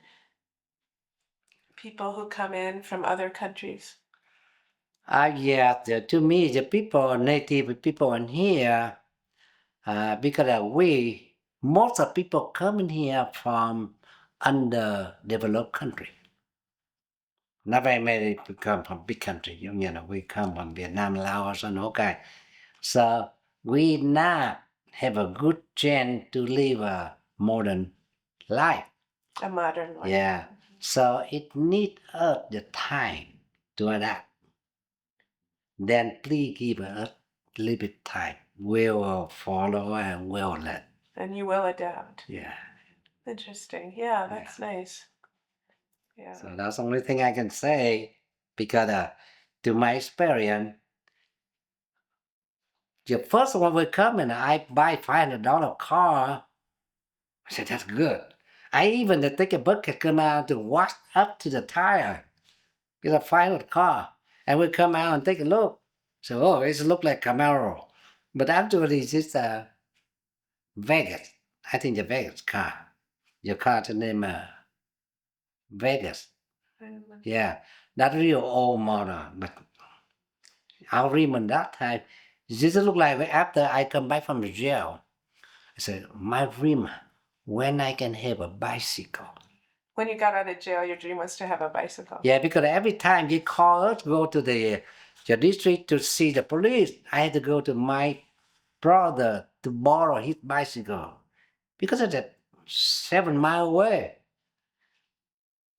people who come in from other countries? Yeah, to me, the people, native people in here, because most of people coming here from underdeveloped country. Not very many people come from big country. We come from Vietnam, Laos, and okay. So we now have a good chance to live a modern life. A modern one. Yeah. So it needs us the time to adapt. Then please give us a little bit time. We will follow and we'll learn. And you will adapt. Yeah. Interesting. Yeah, that's nice. Yeah. So that's the only thing I can say because to my experience, the first one will come and I buy $500 car. I said, that's good. I even take a bucket come out to wash up to the tire. It's a $500 car. And we come out and take a look. So, oh, it looks like Camaro. But actually, it's a Vegas. I think the Vegas car. Your car to name Vegas. Yeah, that real old model. But our rim at that time, this look like after I come back from the jail. I said, my rim, when I can have a bicycle. When you got out of jail, your dream was to have a bicycle. Yeah, because every time they call us, go to the district to see the police, I had to go to my brother to borrow his bicycle because of that 7 mile away.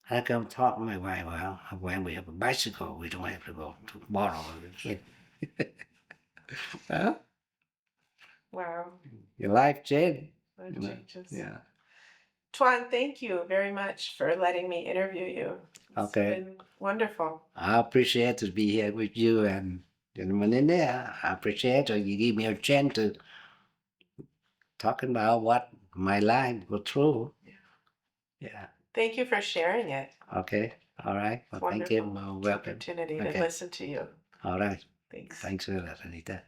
I come talk to my wife, well, when we have a bicycle, we don't have to go to borrow it. Well, Wow. your life changed. That changes. Yeah. Toan, thank you very much for letting me interview you. It's been wonderful. I appreciate to be here with you and gentlemen in there. I appreciate you give me a chance to talking about what my life was through. Yeah. Thank you for sharing it. Okay. All right. Well, thank you. Welcome. Opportunity to Okay. listen to you. All right. Thanks. Thanks for that, Anita.